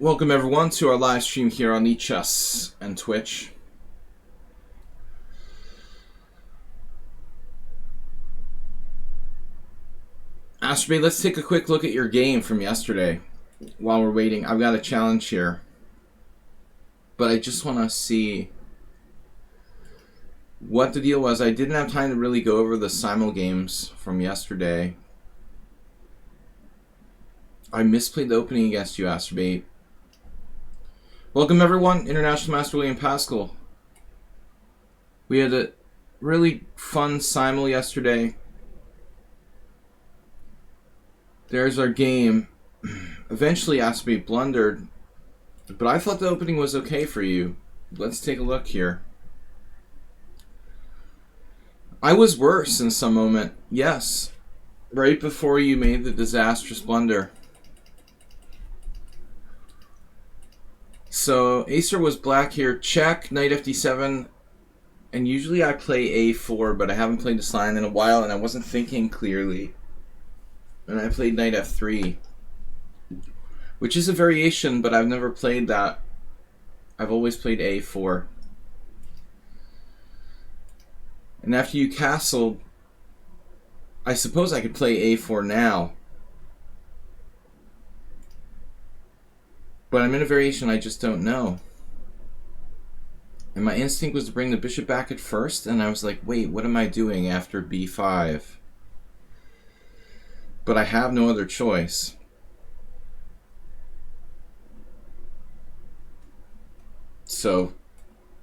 Welcome everyone to our live stream here on liches and Twitch. Astrobay, let's take a quick look at your game from yesterday. While we're waiting, I've got a challenge here. But I just want to see what the deal was. I didn't have time to really go over the simul games from yesterday. I misplayed the opening against you, Astrobay. Welcome everyone, International Master William Pascal. We had a really fun simul yesterday. There's our game. Eventually Astrobay blundered, but I thought the opening was okay for you. Let's take a look here. I was worse in some moment, yes. Right before you made the disastrous blunder. So Acer was black here. Check, knight fd7. And usually I play a4, but I haven't played this line in a while and I wasn't thinking clearly. And I played knight f3. Which is a variation, but I've never played that. I've always played a4. And after you castled, I suppose I could play a4 now. But I'm in a variation I just don't know. And my instinct was to bring the bishop back at first, and I was like, wait, what am I doing after b5? But I have no other choice. So,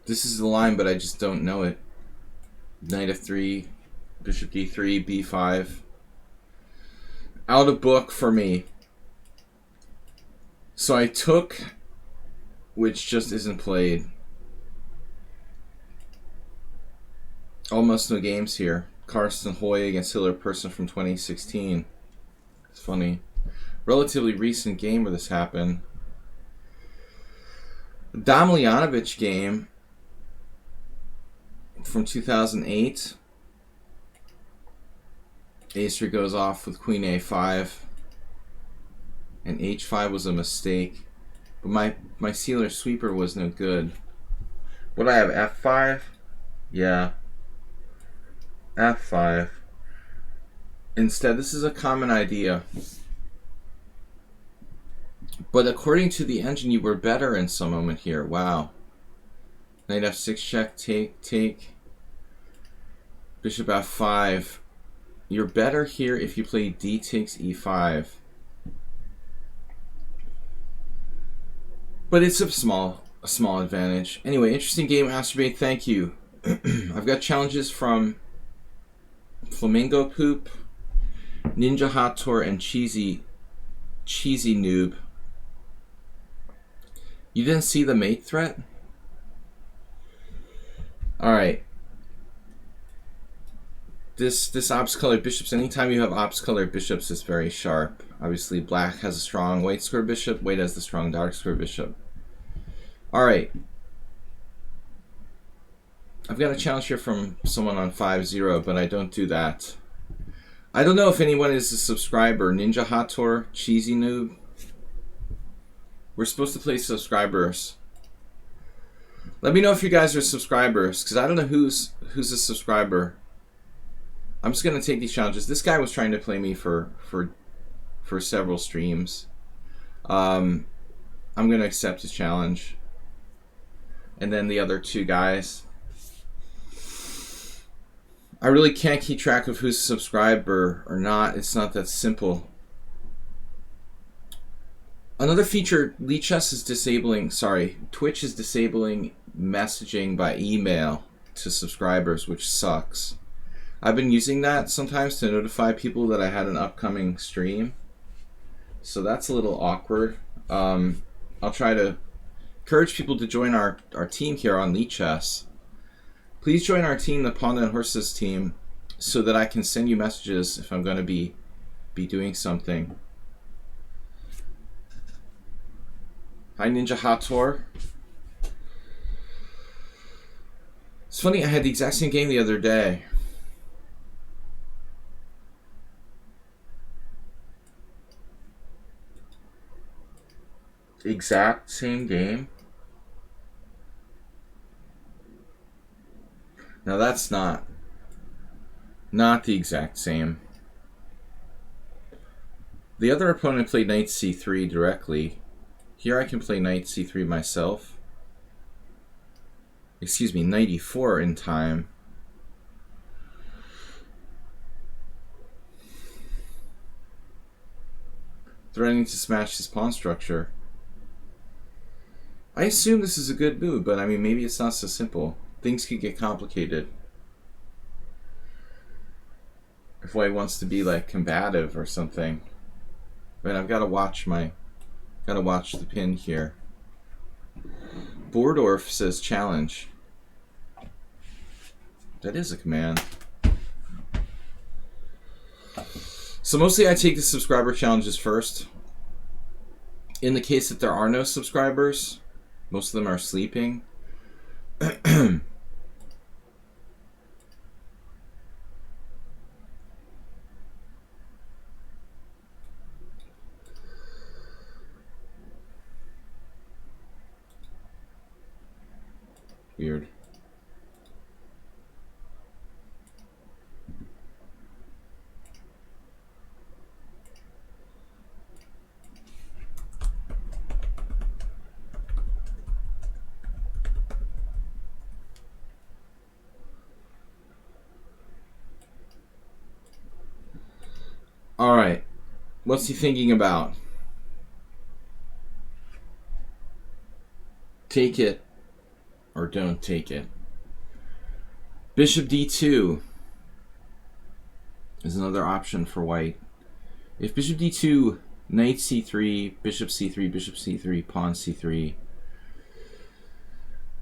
this is the line, but I just don't know it. Knight f3, bishop d3, b5. Out of book for me. So I took, which just isn't played. Almost no games here. Karsten Hoy against Hiller Person from 2016. It's funny. Relatively recent game where this happened. The Damljanovic game from 2008. Acer goes off with queen a5. And h5 was a mistake. But my sealer sweeper was no good. What do I have? f5? Yeah. f5. Instead, this is a common idea. But according to the engine, you were better in some moment here. Wow. Knight f6 check, take. Bishop f5. You're better here if you play d takes e5. But it's a small advantage. Anyway, interesting game, Astrobay. Thank you. I've got challenges from Flamingo Poop, Ninja Hot Tour, and Cheesy Noob. You didn't see the mate threat? Alright. This ops colored bishops, anytime you have ops colored bishops, is very sharp. Obviously, black has a strong white square bishop, white has the strong dark square bishop. Alright. I've got a challenge here from someone on 5-0, but I don't do that. I don't know if anyone is a subscriber. Ninja Hot Tour, Cheesy Noob. We're supposed to play subscribers. Let me know if you guys are subscribers, because I don't know who's a subscriber. I'm just gonna take these challenges. This guy was trying to play me for several streams. I'm gonna accept his challenge. And then the other two guys. I really can't keep track of who's a subscriber or not. It's not that simple. Another feature, liches is disabling, Twitch is disabling messaging by email to subscribers, which sucks. I've been using that sometimes to notify people that I had an upcoming stream. So that's a little awkward. I'll try to encourage people to join our team here on liches. Please join our team, the Panda and Horses team, so that I can send you messages if I'm going to be doing something. Hi, Ninja Hot Tour. It's funny, I had the exact same game the other day. Exact same game? Now that's not the exact same. The other opponent played knight c3 directly. Here I can play knight c3 myself. Excuse me, knight e4 in time. Threatening to smash his pawn structure. I assume this is a good move, but I mean, maybe it's not so simple. Things could get complicated. If White wants to be like combative or something. But I've got to watch the pin here. Bordorf says challenge. That is a command. So mostly I take the subscriber challenges first. In the case that there are no subscribers, most of them are sleeping. Weird. All right. What's he thinking about? Take it or don't take it. Bishop d2 is another option for White. If bishop d2, knight c3, bishop c3, bishop c3, pawn c3.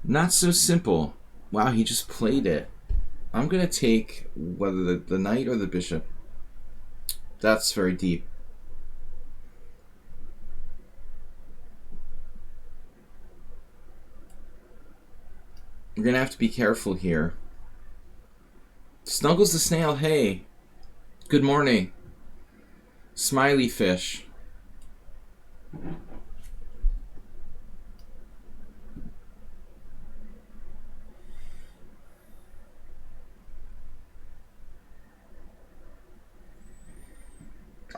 Not so simple. Wow, he just played it. I'm going to take whether the knight or the bishop. That's very deep. We're going to have to be careful here. Snuggles the snail, hey. Good morning. Smiley fish.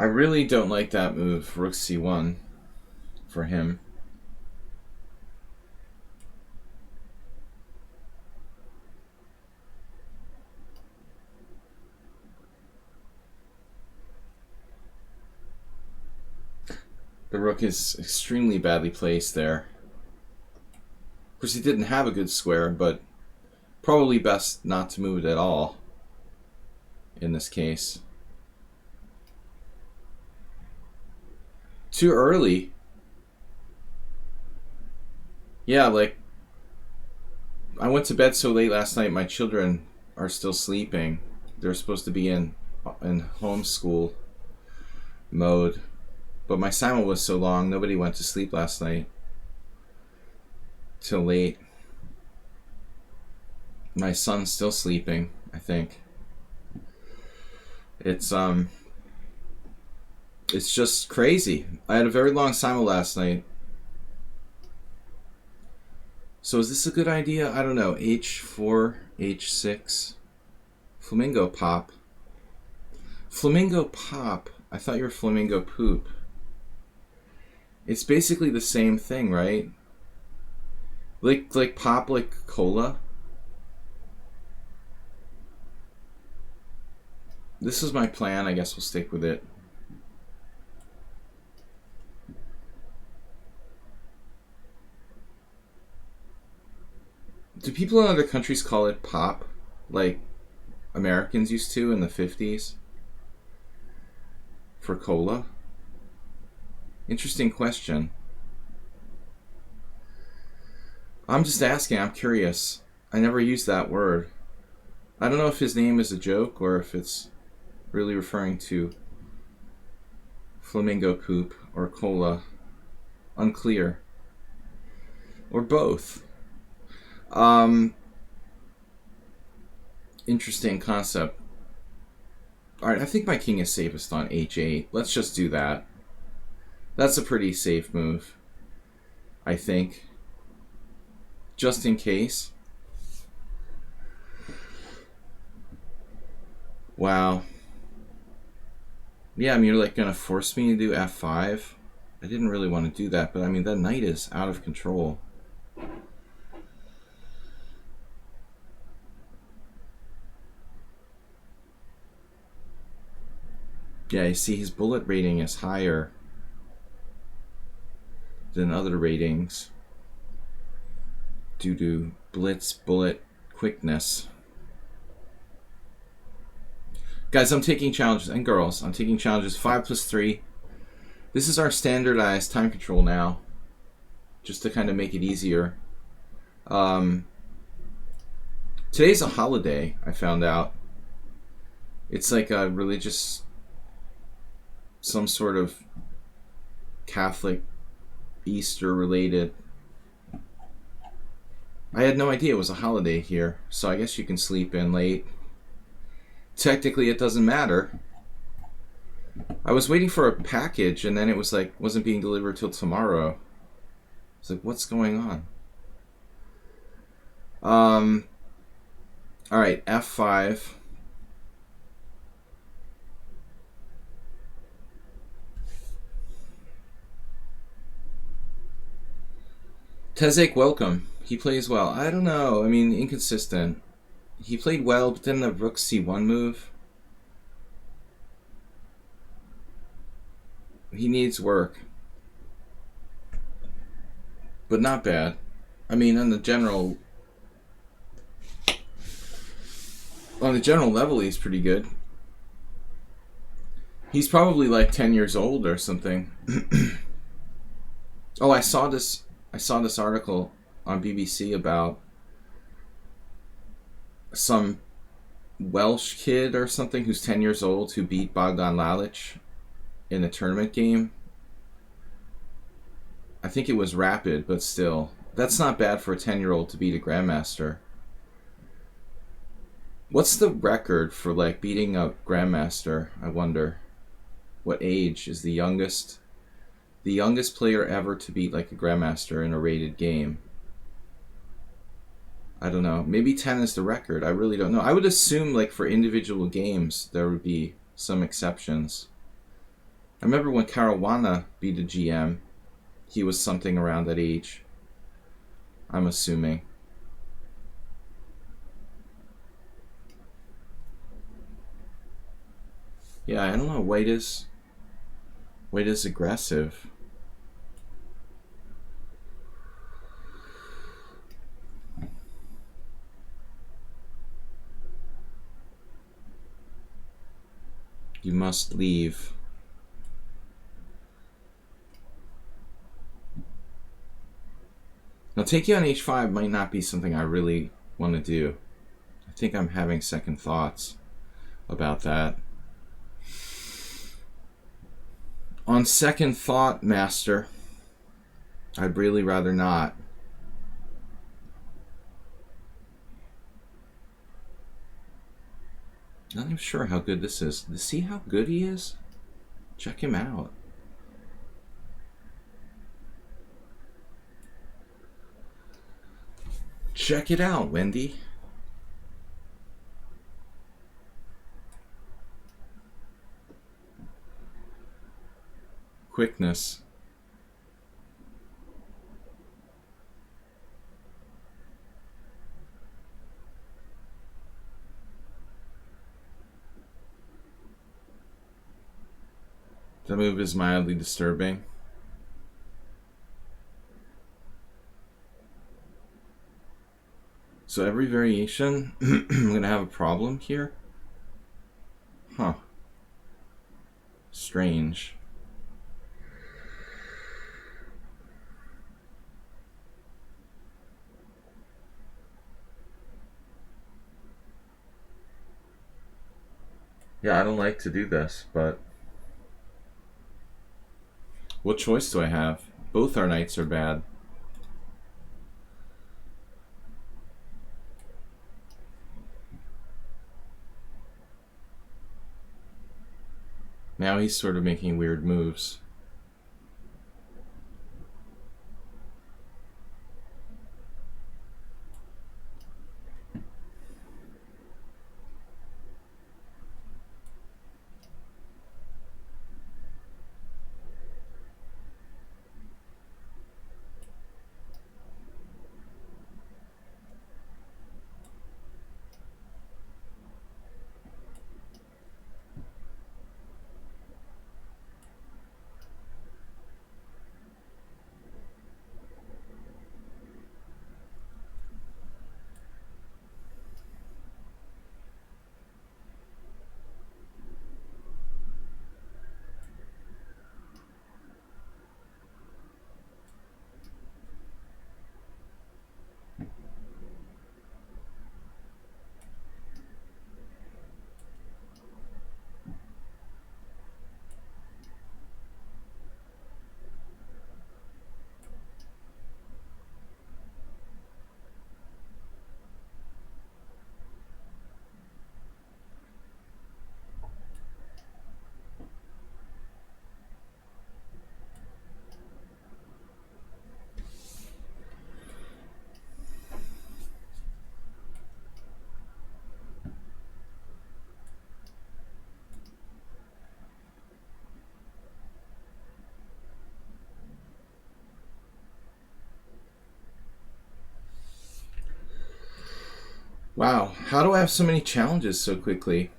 I really don't like that move, rook c1, for him. The rook is extremely badly placed there. Of course, he didn't have a good square, but probably best not to move it at all in this case. Too early. Yeah, like, I went to bed so late last night, my children are still sleeping. They're supposed to be in homeschool mode. But my simul was so long, nobody went to sleep last night. Till late. My son's still sleeping, I think. It's just crazy. I had a very long simul last night. So is this a good idea? I don't know. H4, H6. Flamingo pop. Flamingo pop. I thought you were flamingo poop. It's basically the same thing, right? Like pop like cola. This is my plan. I guess we'll stick with it. Do people in other countries call it pop, like Americans used to in the 50s? For cola? Interesting question. I'm just asking, I'm curious. I never used that word. I don't know if his name is a joke or if it's really referring to flamingo poop or cola. Unclear. Or both. Interesting concept. Alright, I think my king is safest on h8. Let's just do that. That's a pretty safe move. I think. Just in case. Wow. Yeah, I mean, you're like gonna force me to do f5. I didn't really want to do that, but I mean, that knight is out of control. Yeah, you see his bullet rating is higher than other ratings due to Blitz bullet quickness. Guys, I'm taking challenges, and girls, I'm taking challenges 5 plus 3. This is our standardized time control now, just to kind of make it easier. Today's a holiday, I found out. It's like a religious, some sort of Catholic Easter related. I had no idea it was a holiday here, so I guess you can sleep in late. Technically, it doesn't matter. I was waiting for a package, and then it was like, wasn't being delivered till tomorrow. It's like, what's going on? Alright, F5. Tezek, welcome. He plays well. I don't know. I mean, inconsistent. He played well, but then the rook c1 move. He needs work. But not bad. I mean, on the general level, he's pretty good. He's probably like 10 years old or something. Oh, I saw this article on BBC about some Welsh kid or something who's 10 years old who beat Bogdan Lalich in a tournament game. I think it was rapid, but still. That's not bad for a 10-year-old to beat a grandmaster. What's the record for like beating a grandmaster, I wonder? What age is the youngest player ever to beat like a grandmaster in a rated game? I don't know. Maybe 10 is the record. I really don't know. I would assume like for individual games there would be some exceptions. I remember when Caruana beat a GM, he was something around that age. I'm assuming. Yeah, I don't know. White is aggressive. You must leave. Now, take you on h5 might not be something I really want to do. I think I'm having second thoughts about that. On second thought, Master, I'd really rather not. Not even sure how good this is. See how good he is? Check him out. Check it out, Wendy. Quickness. The move is mildly disturbing. So every variation, I'm going to have a problem here? Huh. Strange. Yeah, I don't like to do this, but what choice do I have? Both our knights are bad. Now he's sort of making weird moves. Wow, how do I have so many challenges so quickly?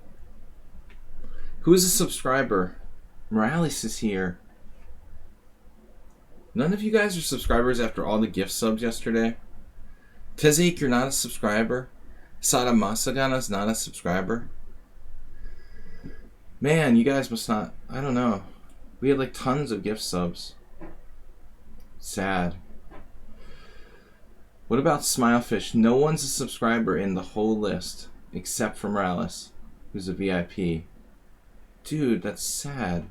Who is a subscriber? Morales is here. None of you guys are subscribers after all the gift subs yesterday? Tezik, you're not a subscriber? Sada Masagana's not a subscriber? Man, you guys must not... I don't know. We had like tons of gift subs. Sad. What about Smilefish? No one's a subscriber in the whole list except for Morales, who's a VIP. Dude, that's sad.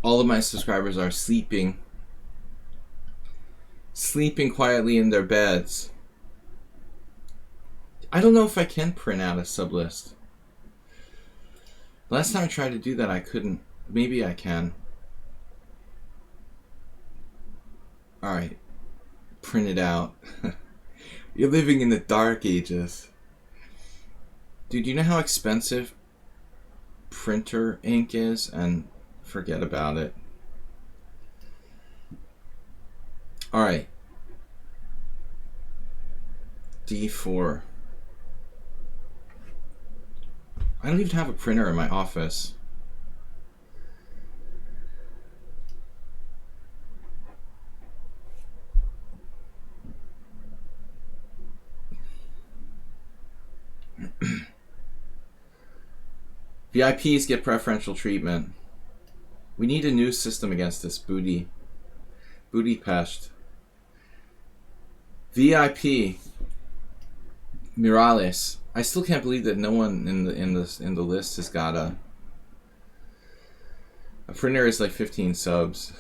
All of my subscribers are sleeping. Sleeping quietly in their beds. I don't know if I can print out a sub list. Last time I tried to do that, I couldn't. Maybe I can. Alright. Print it out. You're living in the dark ages. Dude, you know how expensive printer ink is? And forget about it. Alright. D4. I don't even have a printer in my office. VIPs get preferential treatment. We need a new system against this booty pest. VIP Morales. I still can't believe that no one in the list has got a printer is like 15 subs.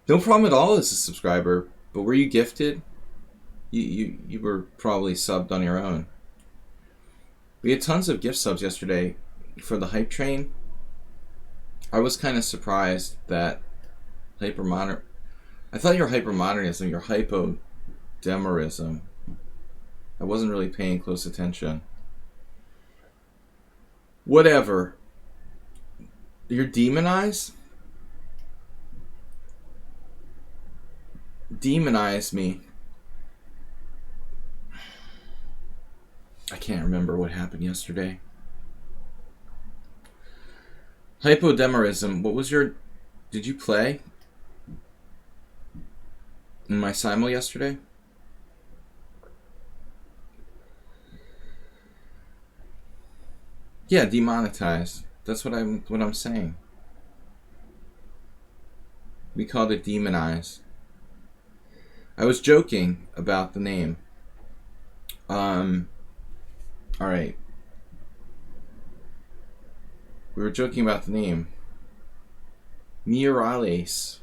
No problem at all as a subscriber, but were you gifted? You were probably subbed on your own. We had tons of gift subs yesterday for the hype train. I was kind of surprised that I thought your hypermodernism, your hypodemerism. I wasn't really paying close attention. Whatever. You're demonized? Demonize me. I can't remember what happened yesterday. Hypodemerism. What was your... Did you play in my simul yesterday? Yeah, demonetized. That's what I'm saying. We called it demonized. I was joking about the name. Alright. We were joking about the name. Morales.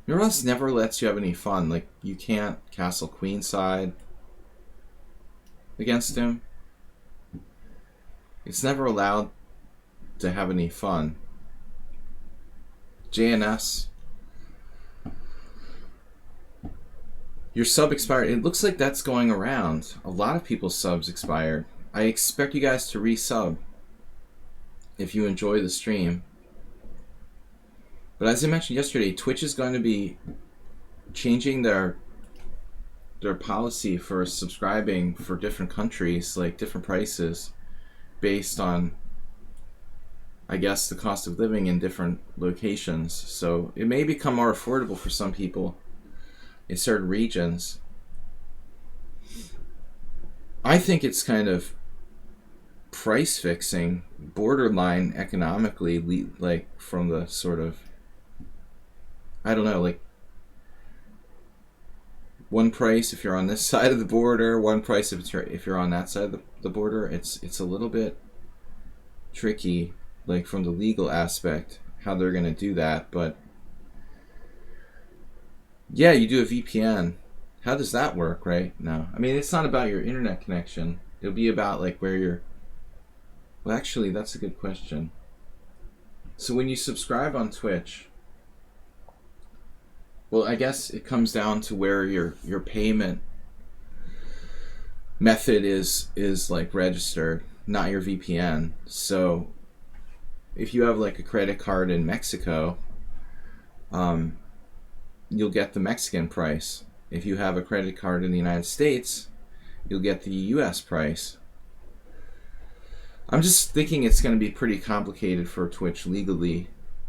Morales never lets you have any fun. Like, you can't castle queenside against him. It's never allowed to have any fun. JNS. Your sub expired. It looks like that's going around. A lot of people's subs expired. I expect you guys to resub if you enjoy the stream. But as I mentioned yesterday, Twitch is going to be changing their policy for subscribing for different countries, like different prices, based on, I guess, the cost of living in different locations. So it may become more affordable for some people in certain regions. I think it's kind of price fixing, borderline economically, like from the sort of, I don't know, like one price if you're on this side of the border, one price if you're on that side of the border. It's a little bit tricky, like from the legal aspect, how they're going to do that. But yeah, you do a VPN. How does that work, right? No. I mean, it's not about your internet connection. It'll be about like where you're... Well, actually, that's a good question. So when you subscribe on Twitch, well, I guess it comes down to where your payment method is like registered, not your VPN. So if you have like a credit card in Mexico, you'll get the Mexican price. If you have a credit card in the United States, you'll get the US price. I'm just thinking it's going to be pretty complicated for Twitch legally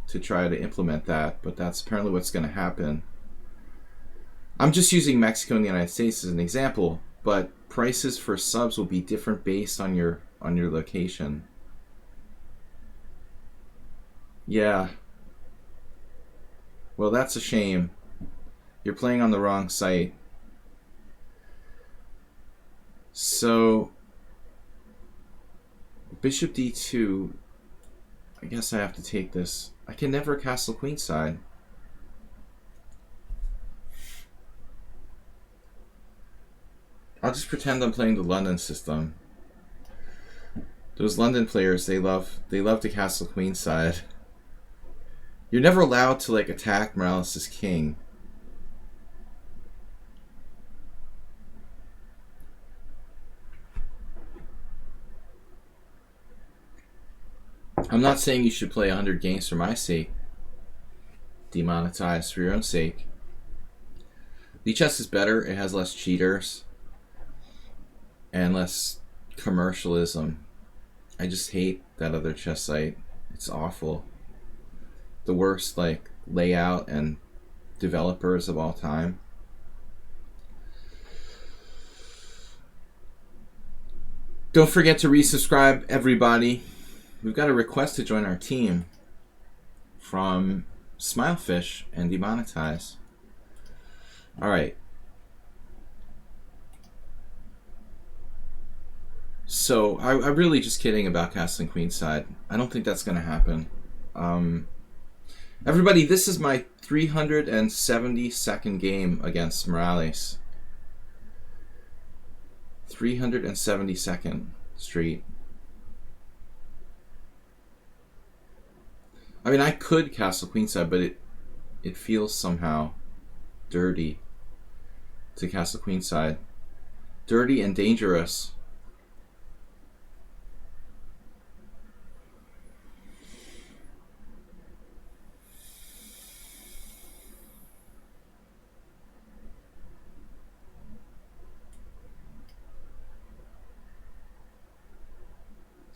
to try to implement that, but that's apparently what's going to happen. I'm just using Mexico and the United States as an example, but prices for subs will be different based on your location. Yeah. Well, that's a shame. You're playing on the wrong site. So, Bishop d2, I guess I have to take this. I can never castle queenside. I'll just pretend I'm playing the London system. Those London players, they love to castle queenside. You're never allowed to like attack Morales' king. I'm not saying you should play 100 games for my sake. Demonetized for your own sake. Liches is better. It has less cheaters and less commercialism. I just hate that other chess site. It's awful. The worst like layout and developers of all time. Don't forget to resubscribe, everybody. We've got a request to join our team from Smilefish and Demonetize. All right. So I'm really just kidding about castling queenside. I don't think that's going to happen. Everybody, this is my 372nd game against Morales. 372nd street. I mean, I could castle queenside, but it feels somehow dirty to castle queenside. Dirty and dangerous.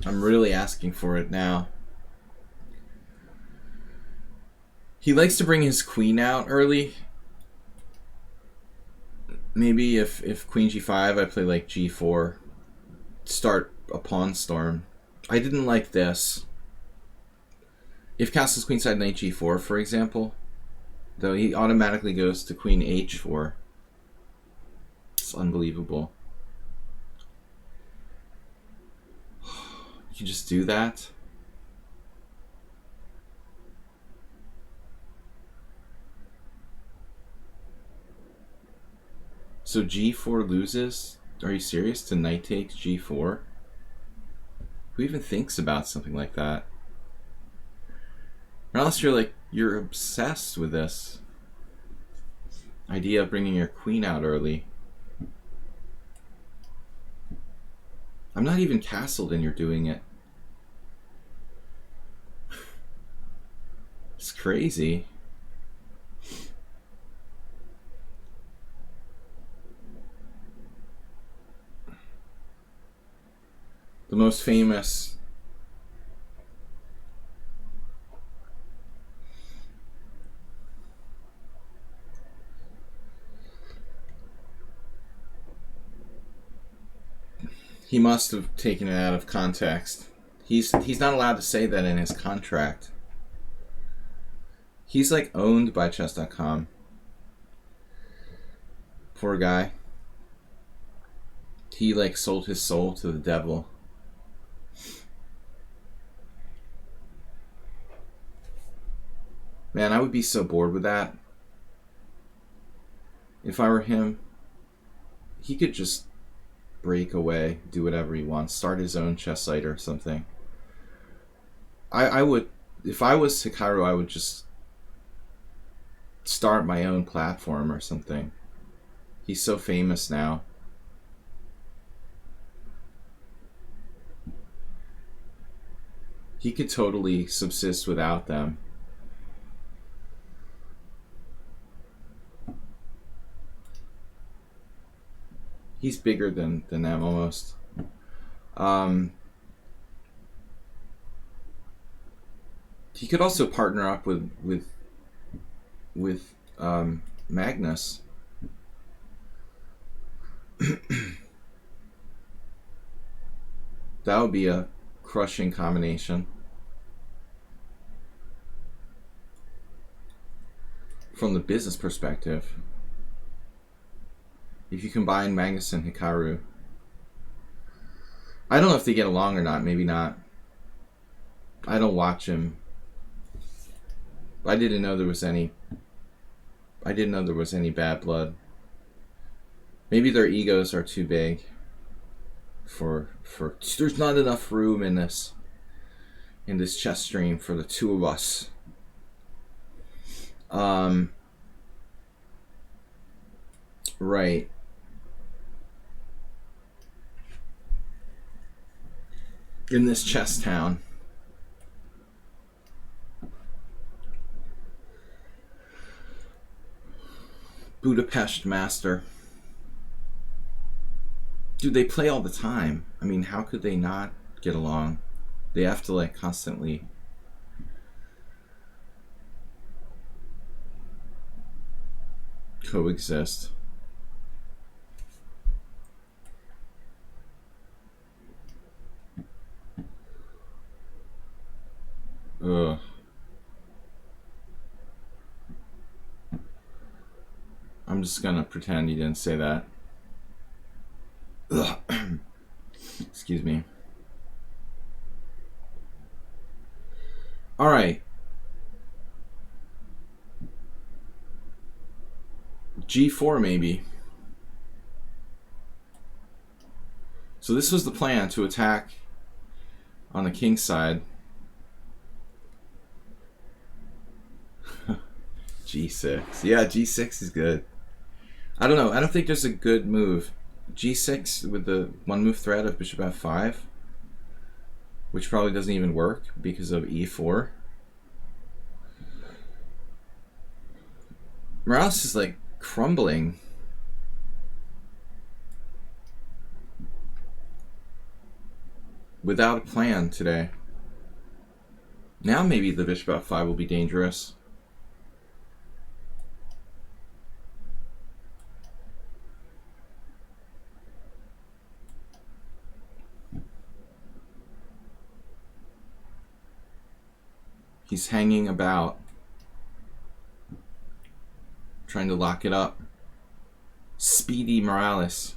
I'm really asking for it now. He likes to bring his queen out early. Maybe if queen g5, I play like g4. Start a pawn storm. I didn't like this. If castles queenside knight g4, for example, though, he automatically goes to queen h4. It's unbelievable. You just do that? So g4 loses? Are you serious? To knight takes g4? Who even thinks about something like that? Or unless you're obsessed with this idea of bringing your queen out early. I'm not even castled and you're doing it. It's crazy. The most famous he must have taken it out of context. He's not allowed to say that in his contract. He's like owned by chess.com. Poor guy. He like sold his soul to the devil. Man, I would be so bored with that. If I were him, he could just break away, do whatever he wants, start his own chess site or something. I would, if I was Hikaru, I would just start my own platform or something. He's so famous now. He could totally subsist without them. He's bigger than them almost. He could also partner up with Magnus. That would be a crushing combination. From the business perspective. If you combine Magnus and Hikaru. I don't know if they get along or not. Maybe not. I don't watch him. I didn't know there was any bad blood. Maybe their egos are too big for there's not enough room in this chess stream for the two of us. Right. In this chess town. Budapest master. Dude, they play all the time. I mean, how could they not get along? They have to like constantly coexist. Ugh. I'm just gonna pretend you didn't say that. Ugh. Excuse me. All right. G4 maybe. So this was the plan, to attack on the king's side. G6. Yeah, G6 is good. I don't know. I don't think there's a good move. G6 with the one move threat of bishop f5, which probably doesn't even work because of e4. Morales is like crumbling. Without a plan today. Now maybe the bishop f5 will be dangerous. He's hanging about, trying to lock it up. Speedy Morales.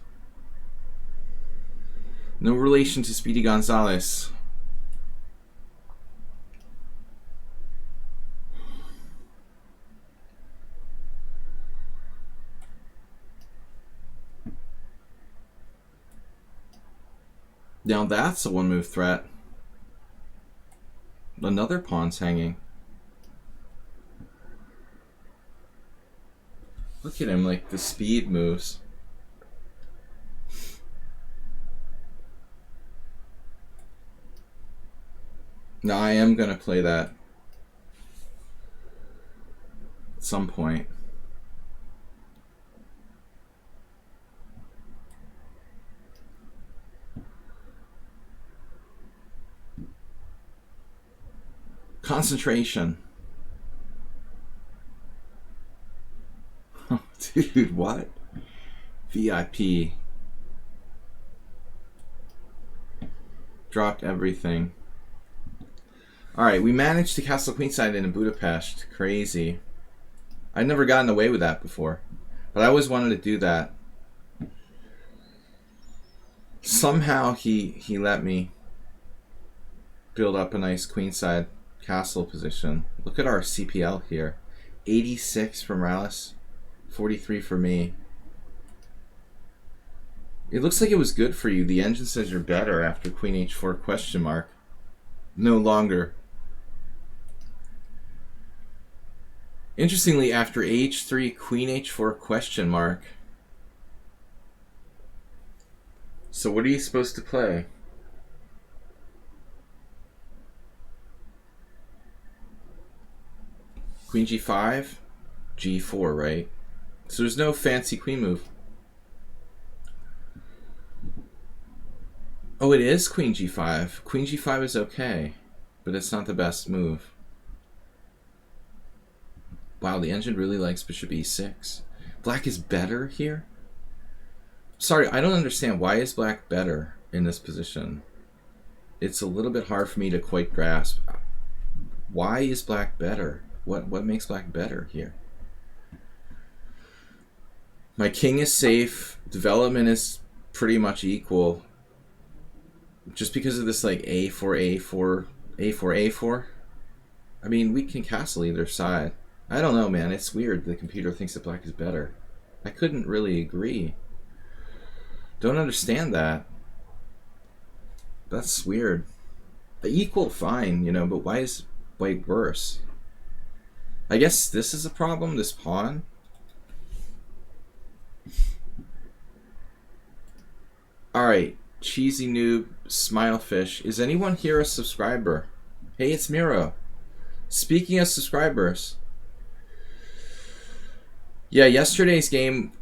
No relation to Speedy Gonzalez. Now that's a one move threat. Another pawn's hanging. Look at him, like the speed moves. Now I am gonna play that at some point. Concentration. Dude, what? VIP. Dropped everything. Alright, we managed to castle queenside in Budapest. Crazy. I'd never gotten away with that before. But I always wanted to do that. Somehow he let me build up a nice queenside castle position. Look at our CPL here. 86 for Morales, 43 for me. It looks like it was good for you. The engine says you're better after Queen H4 question mark. No longer. Interestingly, after H3 Queen H4 question mark. So what are you supposed to play? Queen g5, g4, right? So there's no fancy queen move. Oh, it is queen g5. Queen g5 is okay, but it's not the best move. Wow, the engine really likes bishop e6. Black is better here? Sorry, I don't understand. Why is black better in this position? It's a little bit hard for me to quite grasp. Why is black better? What makes black better here? My king is safe. Development is pretty much equal. Just because of this like a4, a4, a4, a4. I mean, we can castle either side. I don't know, man. It's weird. The computer thinks that black is better. I couldn't really agree. Don't understand that. That's weird. Equal, fine, you know, but why is white worse? I guess this is a problem, this pawn. Alright, Cheesy Noob, Smilefish. Is anyone here a subscriber? Hey, it's Miro. Speaking of subscribers. Yeah, yesterday's game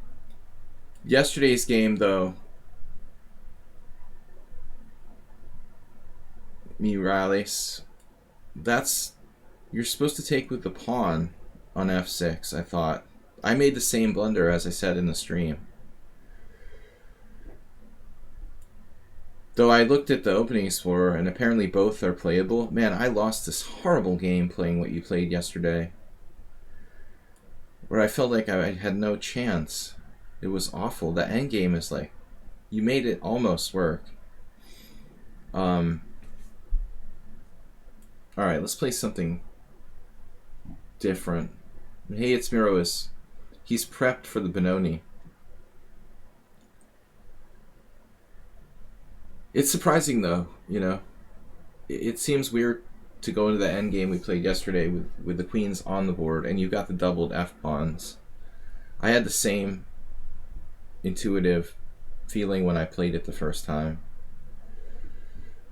though. Mirales. That's, you're supposed to take with the pawn on f6, I thought. I made the same blunder as I said in the stream. Though I looked at the opening score and apparently both are playable. Man, I lost this horrible game playing what you played yesterday, where I felt like I had no chance. It was awful. The end game is like, you made it almost work. Alright, let's play something different. Hey, it's Miro. He's prepped for the Benoni. It's surprising though, you know. It seems weird to go into the end game we played yesterday with the queens on the board and you got the doubled f-pawns. I had the same intuitive feeling when I played it the first time.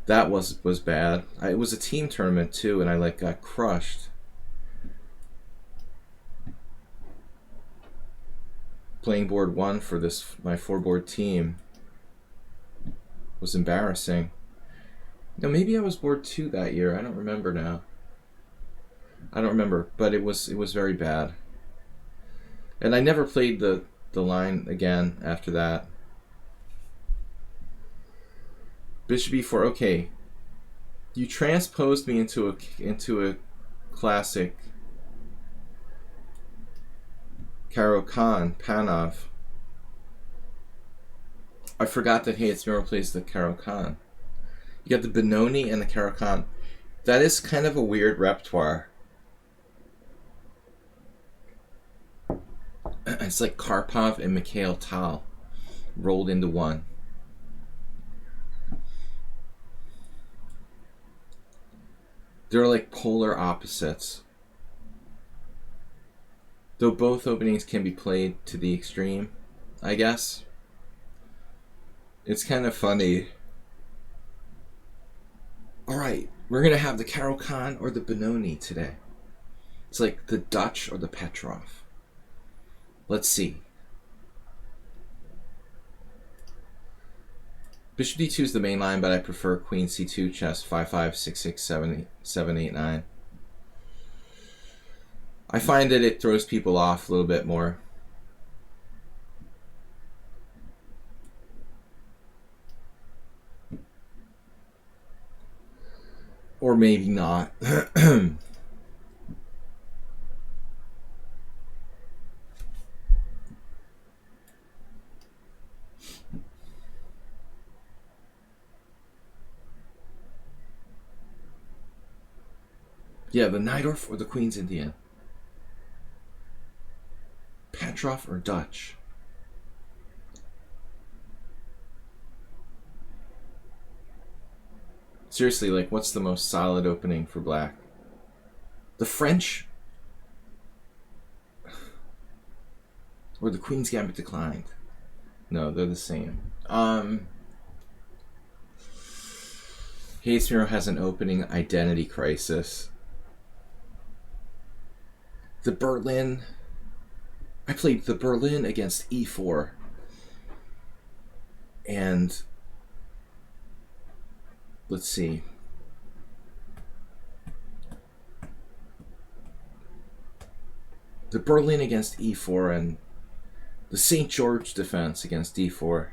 That was bad. It was a team tournament too, and I like got crushed. Playing board 1 for this my 4-board team was embarrassing. No, maybe I was board 2 that year. I don't remember now. I don't remember, but it was very bad. And I never played the line again after that. Bishop e4. Okay, you transposed me into a classic Caro-Kann, Panov. I forgot that Hey It's Miro plays the Caro-Kann. You got the Benoni and the Caro-Kann. That is kind of a weird repertoire. It's like Karpov and Mikhail Tal rolled into one. They're like polar opposites. Though both openings can be played to the extreme, I guess. It's kind of funny. Alright, we're going to have the Caro-Kann or the Benoni today. It's like the Dutch or the Petrov. Let's see. Bishop d2 is the main line, but I prefer Queen c2, chess 5-5, 6-6, 7-8, 9. I find that it throws people off a little bit more. Or maybe not. Yeah, the Najdorf or the Queen's Indian. Petrov or Dutch. Seriously, like, what's the most solid opening for black? The French? Or the Queen's Gambit declined? No, they're the same. Hayes Miro has an opening identity crisis. The Berlin. I played the Berlin against e4. And let's see. The Berlin against e4 and the St. George defense against d4.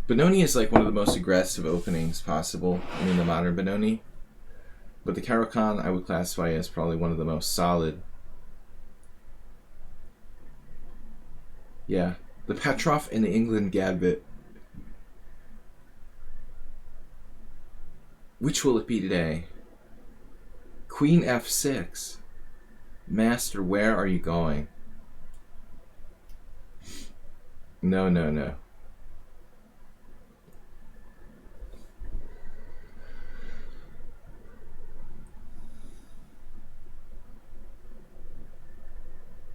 Benoni is like one of the most aggressive openings possible. I mean, the modern Benoni. But the Caro-Kann I would classify as probably one of the most solid. Yeah. The Petrov and the England Gambit. Which will it be today? Queen f6. Master, where are you going? No, no, no.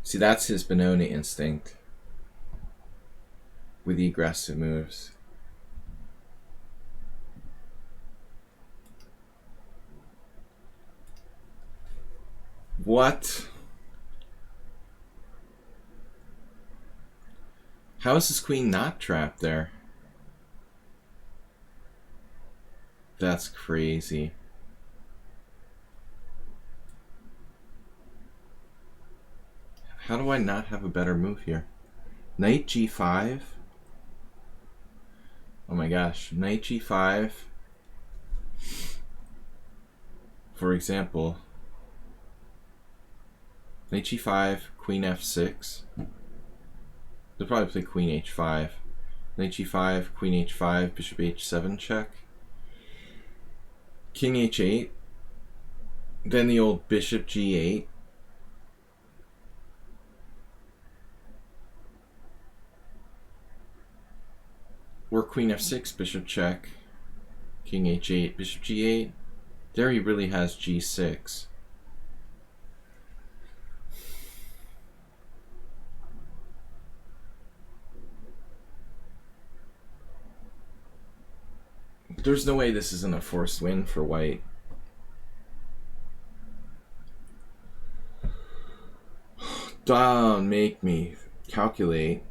See, that's his Benoni instinct. With the aggressive moves. What? How is this queen not trapped there? That's crazy. How do I not have a better move here? Knight g5? Oh my gosh. Knight g5. For example. Knight g5, queen f6. They'll probably play queen h5. Knight g5, queen h5, bishop h7 check. King h8. Then the old bishop g8. Or queen f6, bishop check. King h8, bishop g8. There he really has g6. There's no way this isn't a forced win for white. Don't make me calculate.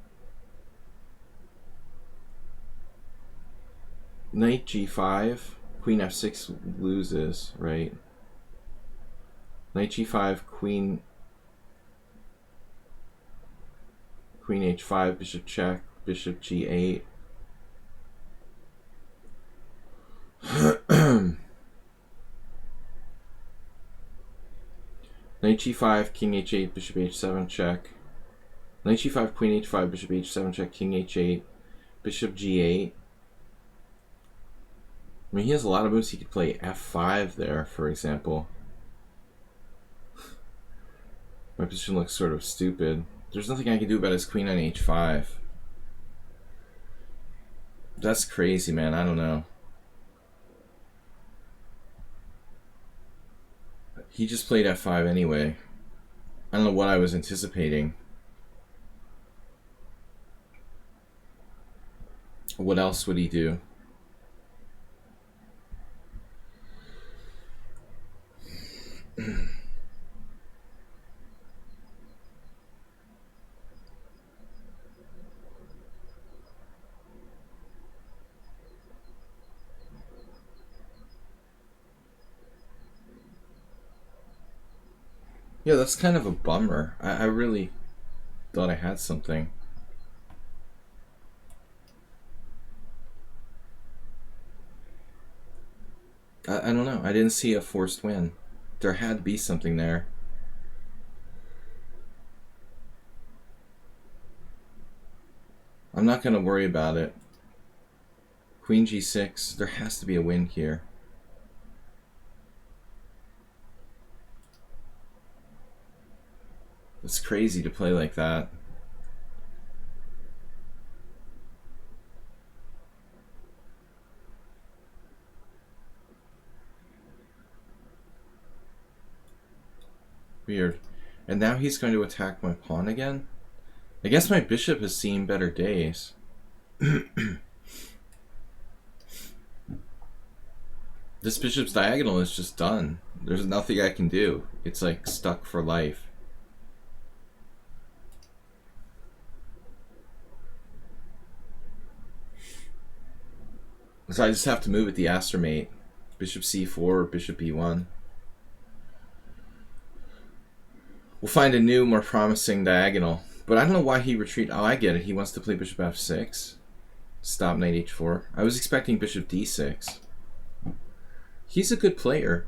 Knight g5, queen f6 loses, right? Knight g5, queen h5, bishop check, bishop g8. Knight g5, king h8, bishop h7 check. Knight g5, queen h5, bishop h7 check, king h8, bishop g8. I mean, he has a lot of moves. He could play f5 there, for example. My position looks sort of stupid. There's nothing I can do about his queen on h5. That's crazy, man. I don't know. He just played f5 anyway. I don't know what I was anticipating. What else would he do? Yeah, that's kind of a bummer. I really thought I had something. I don't know. I didn't see a forced win. There had to be something there. I'm not going to worry about it. Queen g6. There has to be a win here. It's crazy to play like that. Weird. And now he's going to attack my pawn again? I guess my bishop has seen better days. This bishop's diagonal is just done. There's nothing I can do. It's like stuck for life. So I just have to move with the astromate. Bishop c4, bishop e1. We'll find a new, more promising diagonal. But I don't know why he retreated. Oh, I get it. He wants to play bishop f6. Stop knight h4. I was expecting bishop d6. He's a good player.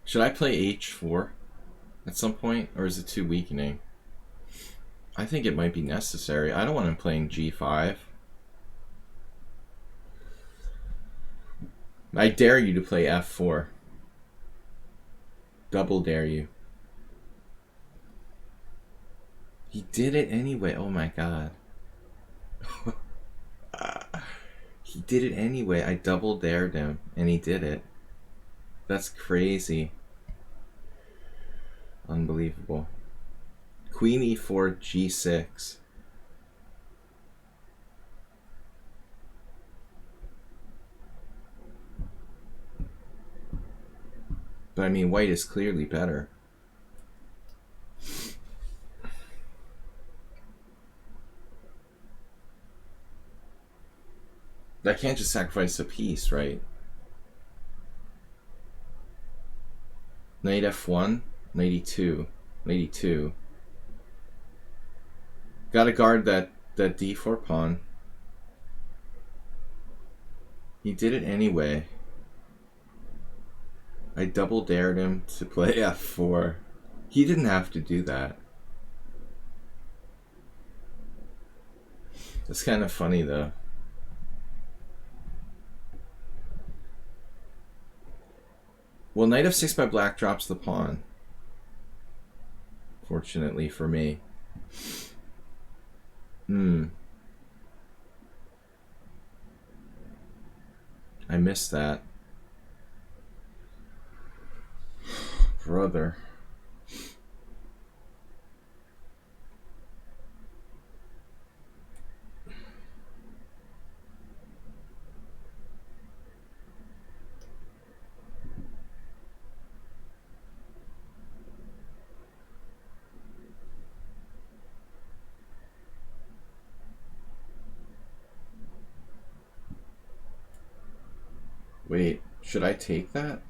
Should I play h4 at some point, or is it too weakening? I think it might be necessary. I don't want him playing g5. I dare you to play f4. Double dare you. He did it anyway. Oh my god. He did it anyway. I double dared him, and he did it. That's crazy. Unbelievable. Queen e4, g6. But I mean, white is clearly better. I can't just sacrifice a piece, right? Knight f1, knight e2, knight e2. Gotta guard that d4 pawn. He did it anyway. I double dared him to play f4. He didn't have to do that. It's kind of funny though. Well, knight f6 by black drops the pawn. Fortunately for me. I missed that. Brother. Wait, should I take that?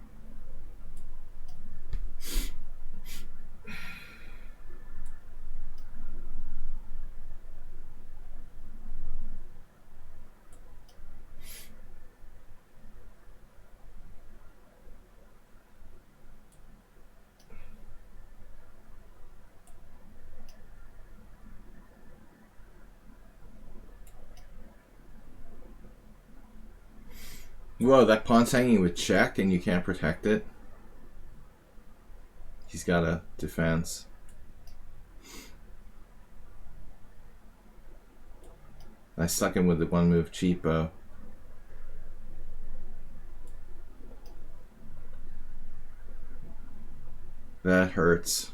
Whoa, that pawn's hanging with check and you can't protect it? He's got a defense. I stuck him with the one move cheapo. That hurts.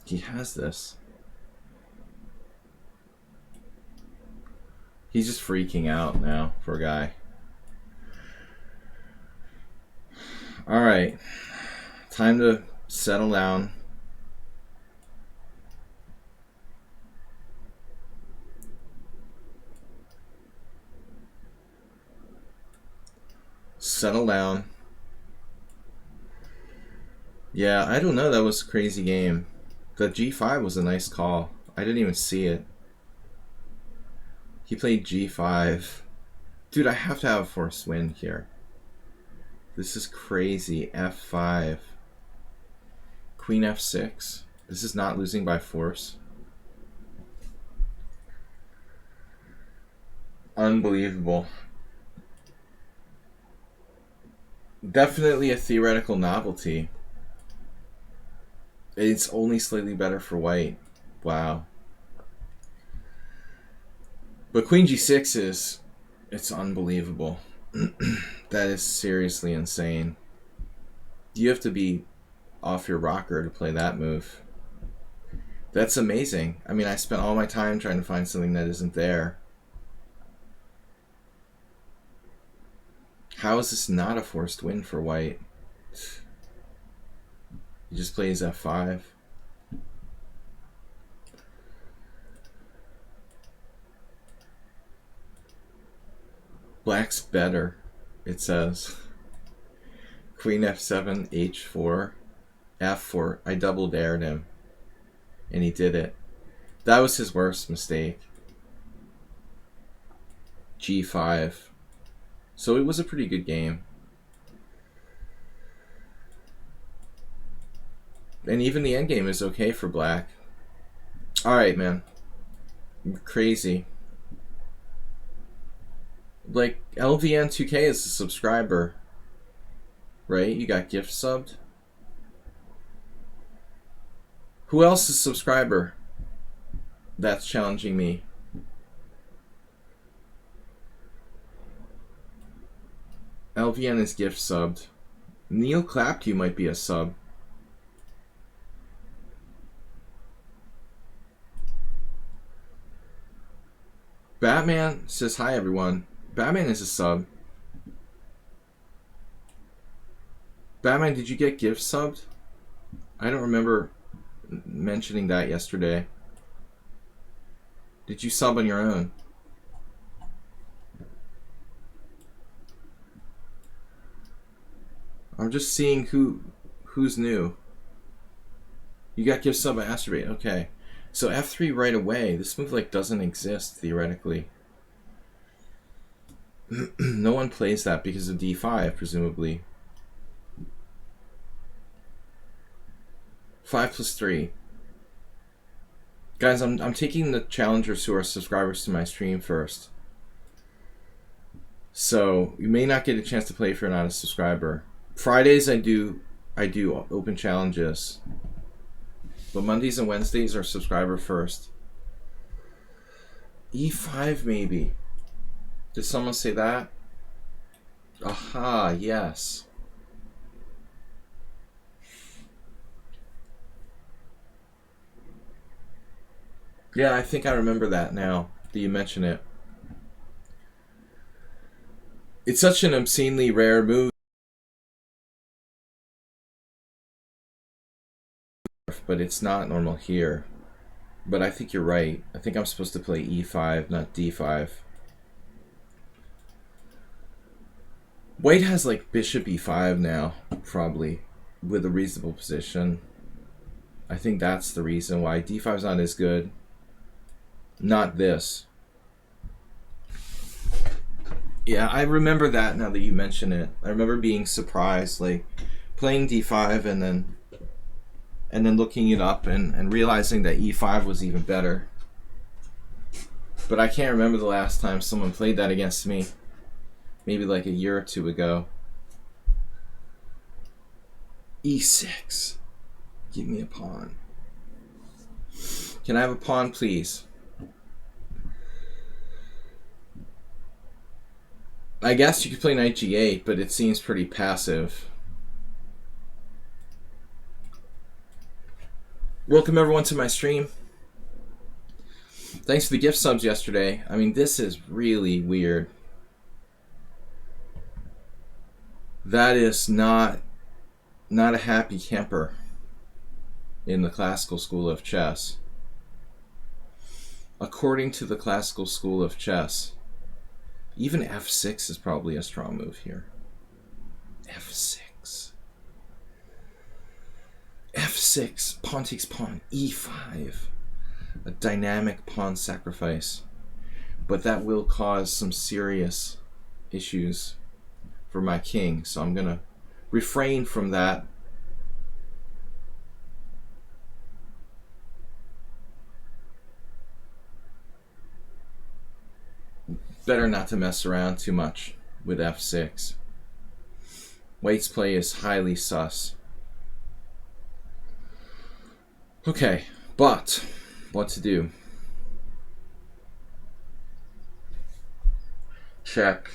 He has this. He's just freaking out now, poor guy. Alright. Time to settle down. Settle down. Yeah, I don't know. That was a crazy game. The g5 was a nice call. I didn't even see it. He played g5. Dude, I have to have a forced win here. This is crazy. f5. Queen f6. This is not losing by force. Unbelievable. Definitely a theoretical novelty. It's only slightly better for white. Wow. But queen g6 is... it's unbelievable. That is seriously insane. You have to be off your rocker to play that move. That's amazing. I mean, I spent all my time trying to find something that isn't there. How is this not a forced win for white? He just plays f5. Black's better, it says. Queen f7, h4, f4. I double dared him. And he did it. That was his worst mistake. g5. So it was a pretty good game. And even the endgame is okay for black. Alright, man. Crazy. Like, LVN2K is a subscriber. Right? You got gift subbed. Who else is a subscriber? That's challenging me. LVN is gift subbed. Neil Clapke might be a sub. Batman says hi everyone. Batman is a sub. Batman, did you get gift subbed? I don't remember mentioning that yesterday. Did you sub on your own? I'm just seeing who's new. You got gift sub by Astrobate. Okay. So f3 right away. This move like doesn't exist theoretically. No one plays that because of d5 presumably. 5+3. Guys, I'm taking the challengers who are subscribers to my stream first. So you may not get a chance to play if you're not a subscriber. Fridays I do open challenges. But Mondays and Wednesdays are subscriber first. E5 maybe. Did someone say that? Aha, yes. Yeah, I think I remember that now that you mention it. It's such an obscenely rare move, but it's not normal here. But I think you're right. I think I'm supposed to play e5, not d5. White has like bishop e5 now, probably, with a reasonable position. I think that's the reason why d5's not as good. Not this. Yeah, I remember that now that you mention it. I remember being surprised, like playing d5 and then looking it up and realizing that e5 was even better. But I can't remember the last time someone played that against me. Maybe like a year or two ago. e6. Give me a pawn. Can I have a pawn, please? I guess you could play knight g8, but it seems pretty passive. Welcome everyone to my stream. Thanks for the gift subs yesterday. I mean, this is really weird. That is not a happy camper in the classical school of chess. According to the classical school of chess, even f6 is probably a strong move here. f6. f6, pawn takes pawn, e5. A dynamic pawn sacrifice. But that will cause some serious issues for my king, so I'm gonna refrain from that. better not to mess around too much with f6. White's play is highly sus. Okay, but what to do? Check.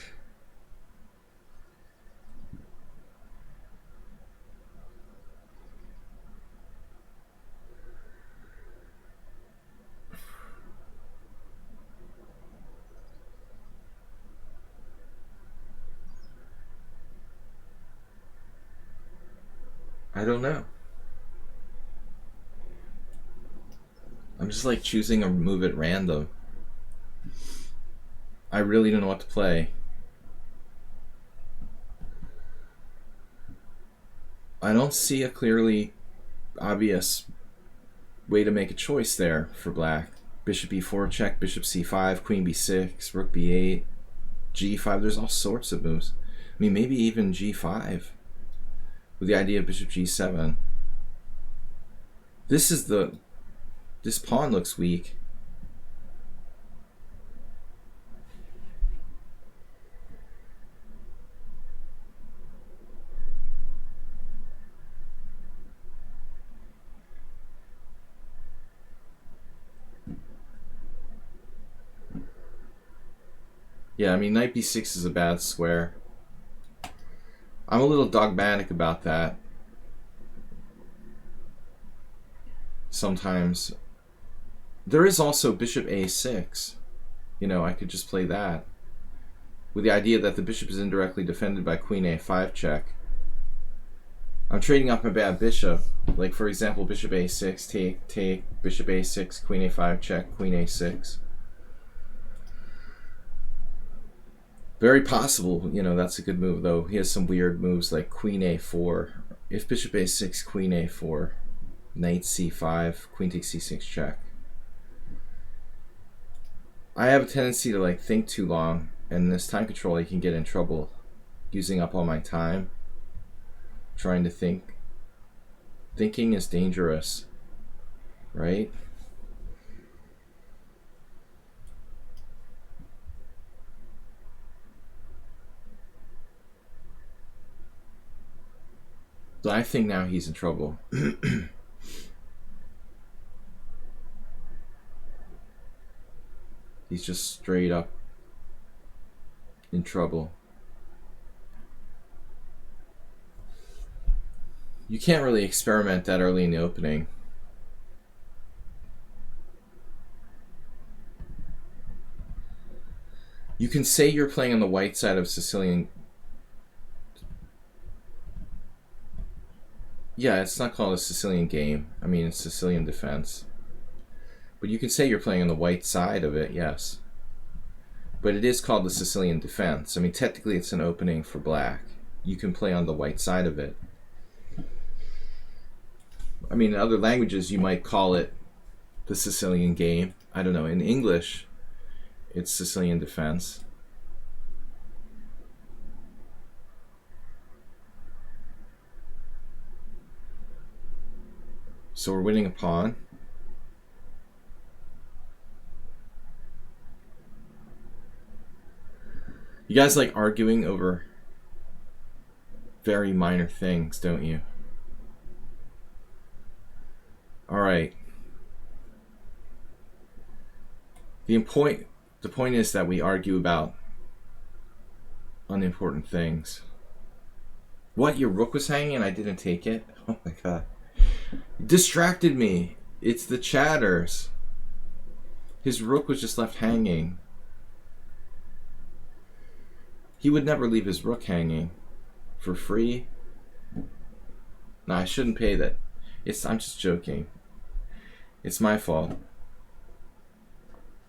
I don't know. I'm just like choosing a move at random. I really don't know what to play. I don't see a clearly obvious way to make a choice there for black. Bishop e4 check, bishop c5, queen b6, rook b8, g5. There's all sorts of moves. I mean, maybe even g5 with the idea of bishop g7. This pawn looks weak. Yeah, I mean, knight b6 is a bad square. I'm a little dogmatic about that. Sometimes. There is also bishop a6. You know, I could just play that with the idea that the bishop is indirectly defended by queen a5 check. I'm trading off my bad bishop. Like, for example, bishop a6, take, bishop a6, queen a5 check, queen a6. Very possible, you know, that's a good move, though. He has some weird moves like queen a4. If bishop a6, queen a4, knight c5, queen takes c6 check. I have a tendency to like think too long, and this time control I can get in trouble using up all my time trying to think. Thinking is dangerous, right? So I think now he's in trouble. He's just straight up in trouble. You can't really experiment that early in the opening. You can say you're playing on the white side of Sicilian. Yeah, it's not called a Sicilian game. I mean, it's Sicilian defense. But you can say you're playing on the white side of it, yes. But it is called the Sicilian defense. I mean, technically it's an opening for black. You can play on the white side of it. I mean, in other languages you might call it the Sicilian game. I don't know. In English, it's Sicilian defense. So we're winning a pawn. You guys like arguing over very minor things, don't you? All right. The point is that we argue about unimportant things. What, your rook was hanging and I didn't take it? Oh my god. Distracted me. It's the chatters. His rook was just left hanging. He would never leave his rook hanging for free. No, I shouldn't pay that. I'm just joking. It's my fault.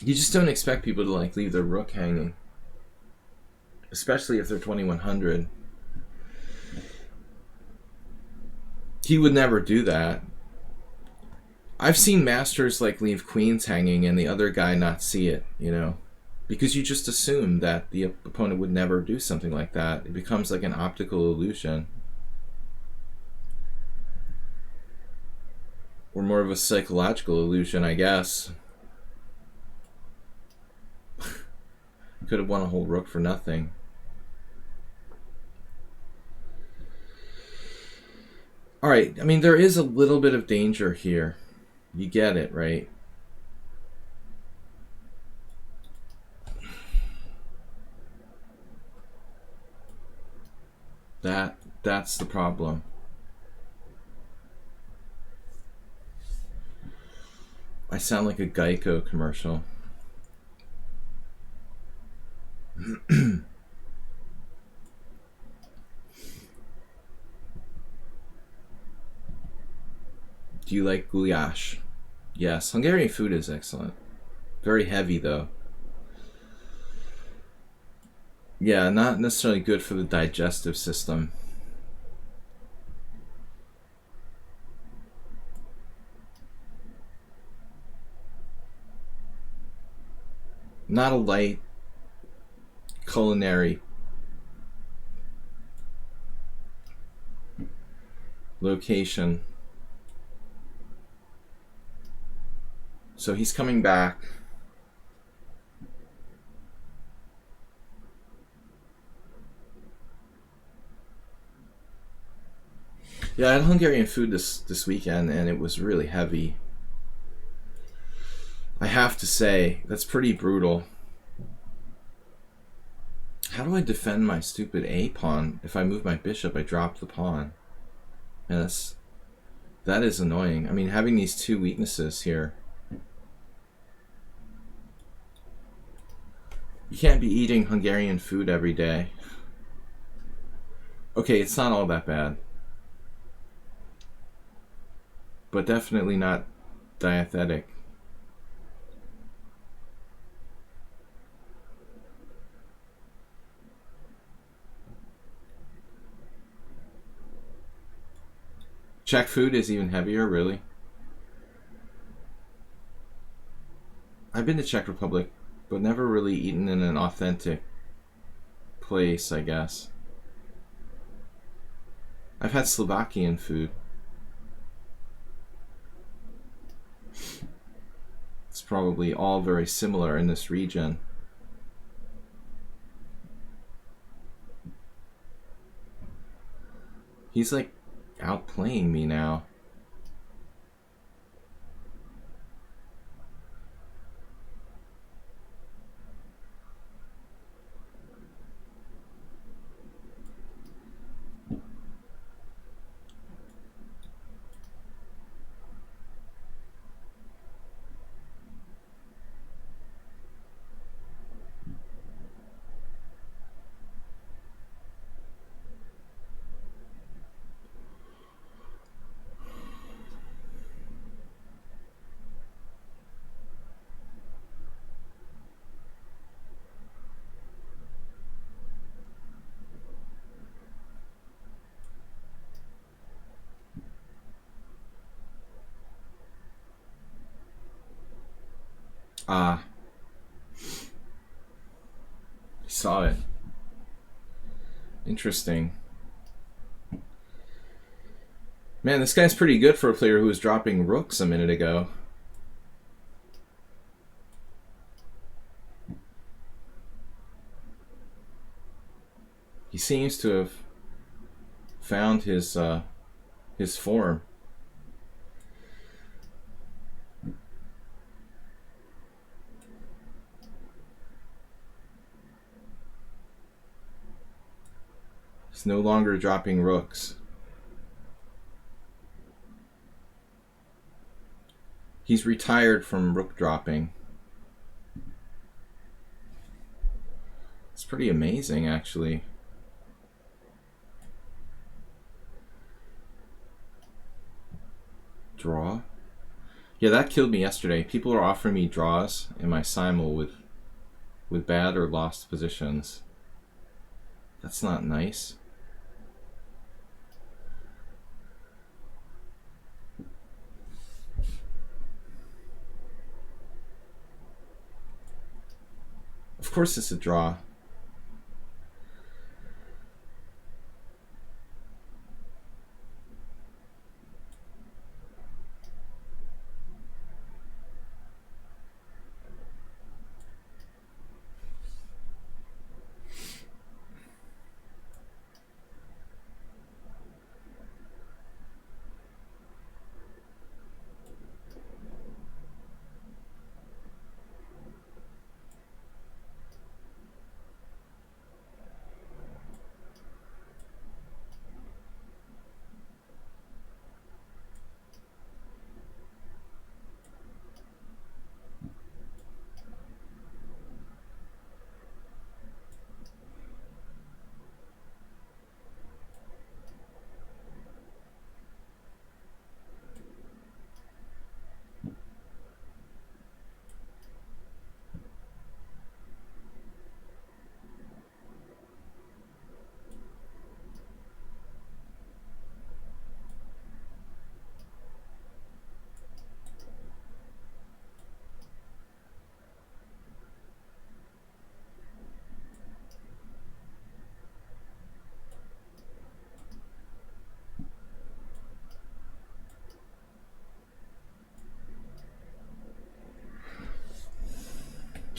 You just don't expect people to like leave their rook hanging, especially if they're 2100. He would never do that. I've seen masters like leave queens hanging and the other guy not see it, you know, because you just assume that the opponent would never do something like that. It becomes like an optical illusion. Or more of a psychological illusion, I guess. Could have won a whole rook for nothing. All right, I mean, there is a little bit of danger here. You get it, right? That's the problem. I sound like a Geico commercial. Do you like goulash? Yes, Hungarian food is excellent. Very heavy though. Yeah, not necessarily good for the digestive system. Not a light culinary location. So he's coming back. Yeah, I had Hungarian food this weekend, and it was really heavy. I have to say, that's pretty brutal. How do I defend my stupid A pawn? If I move my bishop, I drop the pawn. And that is annoying. I mean, having these two weaknesses here. You can't be eating Hungarian food every day. Okay, it's not all that bad. But definitely not dietetic. Czech food is even heavier, really? I've been to Czech Republic, but never really eaten in an authentic place, I guess. I've had Slovakian food. It's probably all very similar in this region. He's like outplaying me now. Ah. Saw it. Interesting. Man, this guy's pretty good for a player who was dropping rooks a minute ago. He seems to have found his form. He's no longer dropping rooks. He's retired from rook dropping. It's pretty amazing, actually. Draw? Yeah, that killed me yesterday. People are offering me draws in my simul with bad or lost positions. That's not nice. Of course it's a draw.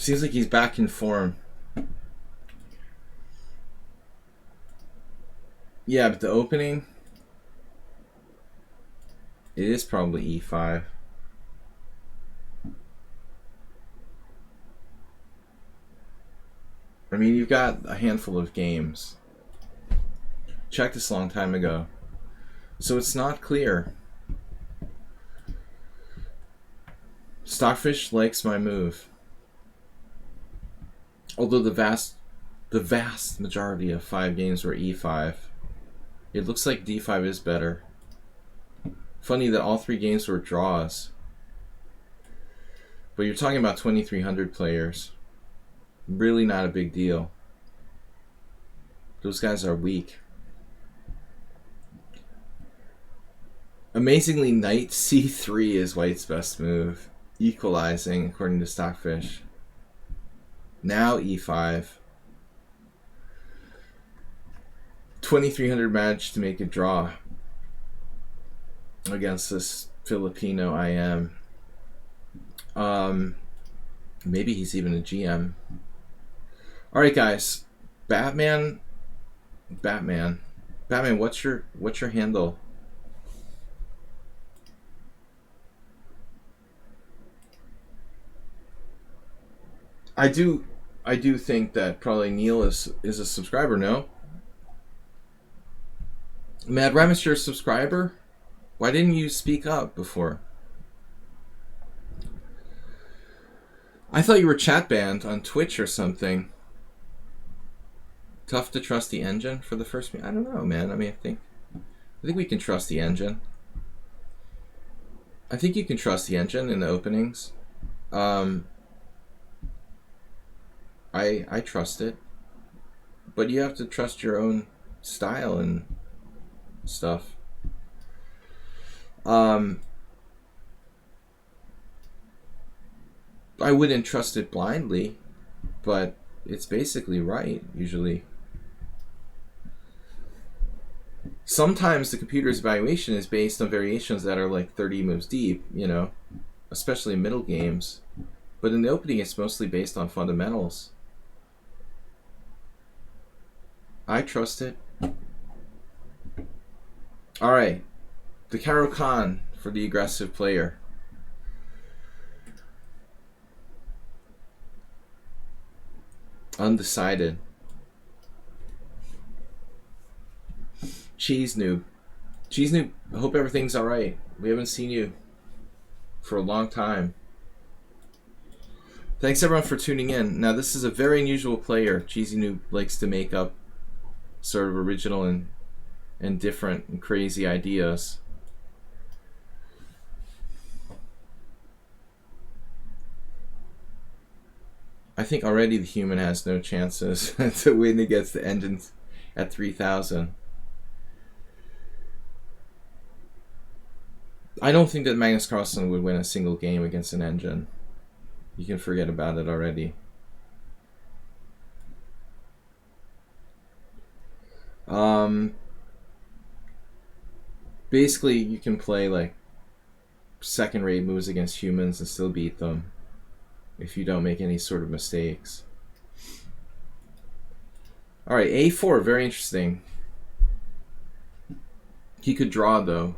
Seems like he's back in form. Yeah, but the opening, it is probably e5. I mean, you've got a handful of games. Checked this a long time ago. So it's not clear. Stockfish likes my move. Although the vast majority of 5 games were e5. It looks like d5 is better. Funny that all 3 games were draws. But you're talking about 2,300 players. Really not a big deal. Those guys are weak. Amazingly, knight c3 is white's best move. Equalizing, according to Stockfish. Now e5. 2,300 managed to make a draw against this Filipino IM. Maybe he's even a GM. Alright guys. Batman, what's your handle? I do think that probably Neil is a subscriber, no? Mad Ramus, you're a subscriber? Why didn't you speak up before? I thought you were chat banned on Twitch or something. Tough to trust the engine for the first meet. I don't know, man. I mean, I think we can trust the engine. I think you can trust the engine in the openings. I trust it, but you have to trust your own style and stuff. I wouldn't trust it blindly, but it's basically right usually. Sometimes the computer's evaluation is based on variations that are like 30 moves deep, you know, especially in middle games. But in the opening, it's mostly based on fundamentals. I trust it. Alright. The Caro Khan for the aggressive player. Undecided. Cheese Noob. Cheese Noob, I hope everything's alright. We haven't seen you for a long time. Thanks everyone for tuning in. Now this is a very unusual player. Cheesy Noob likes to make up sort of original and different and crazy ideas. I think already the human has no chances to win against the engines at 3,000. I don't think that Magnus Carlsen would win a single game against an engine. You can forget about it already. Basically, you can play like second-rate moves against humans and still beat them if you don't make any sort of mistakes. Alright, A4, very interesting. He could draw, though.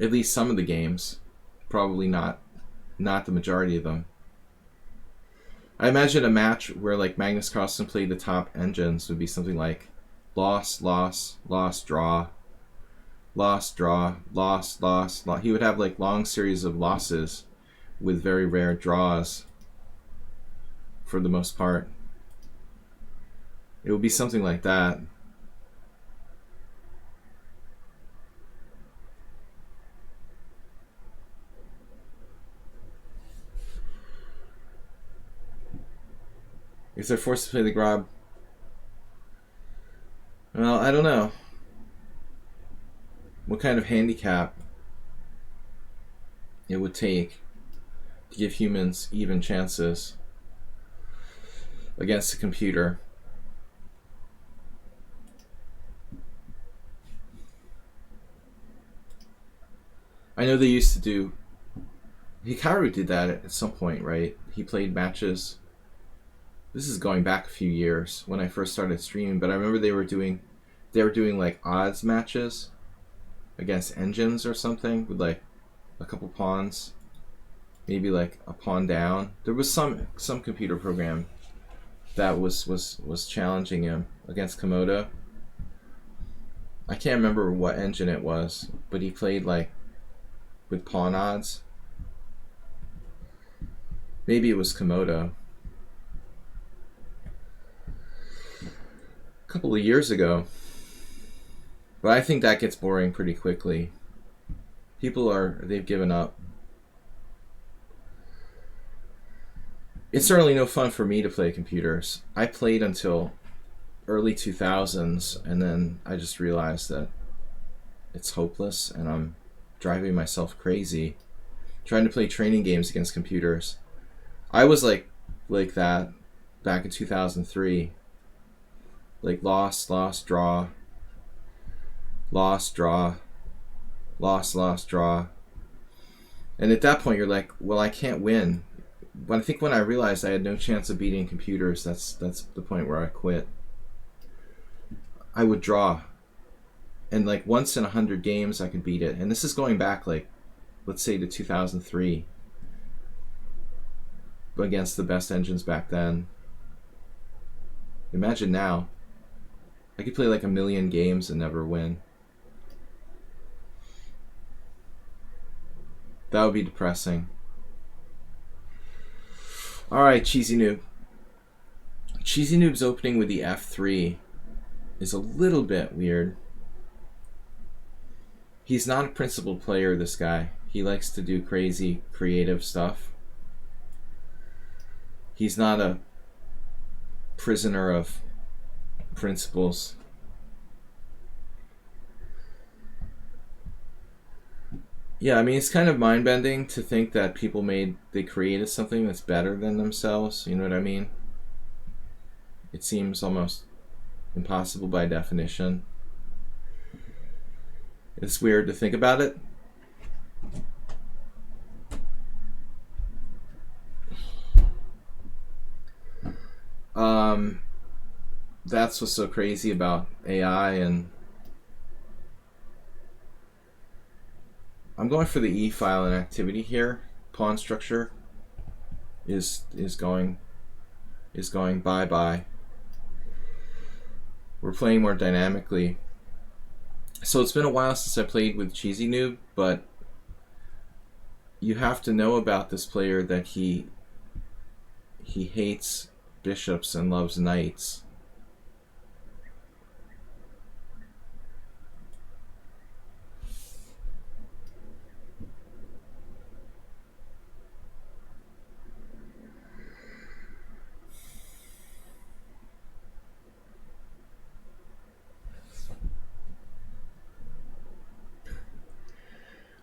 At least some of the games. Probably not the majority of them. I imagine a match where like Magnus Carlsen played the top engines would be something like loss, loss, loss, draw, loss, draw, loss, loss, loss. He would have like long series of losses with very rare draws for the most part. It would be something like that. If they're forced to play the Grob, well, I don't know. What kind of handicap it would take to give humans even chances against the computer. I know they used to do... Hikaru did that at some point, right? He played matches This is going back a few years when I first started streaming, but I remember they were doing like odds matches against engines or something with like a couple pawns, maybe like a pawn down. There was some computer program that was challenging him against Komodo. I can't remember what engine it was, but he played like with pawn odds. Maybe it was Komodo. A couple of years ago. But I think that gets boring pretty quickly. They've given up. It's certainly no fun for me to play computers. I played until early 2000s, and then I just realized that it's hopeless, and I'm driving myself crazy trying to play training games against computers. I was like that back in 2003. Like lost, draw, lost, draw, lost, draw. And at that point you're like, well, I can't win. But I think when I realized I had no chance of beating computers, that's the point where I quit. I would draw. And like once in 100 games I could beat it. And this is going back like, let's say to 2003. Against the best engines back then. Imagine now. I could play like 1,000,000 games and never win. That would be depressing. Alright, Cheesy Noob. Cheesy Noob's opening with the F3 is a little bit weird. He's not a principled player, this guy. He likes to do crazy, creative stuff. He's not a prisoner of principles. Yeah, I mean, it's kind of mind-bending to think that they created something that's better than themselves. You know what I mean? It seems almost impossible by definition. It's weird to think about it. That's what's so crazy about AI, and I'm going for the E file in activity here. Pawn structure is going bye. We're playing more dynamically. So it's been a while since I played with Cheesy Noob, but you have to know about this player that he hates bishops and loves knights.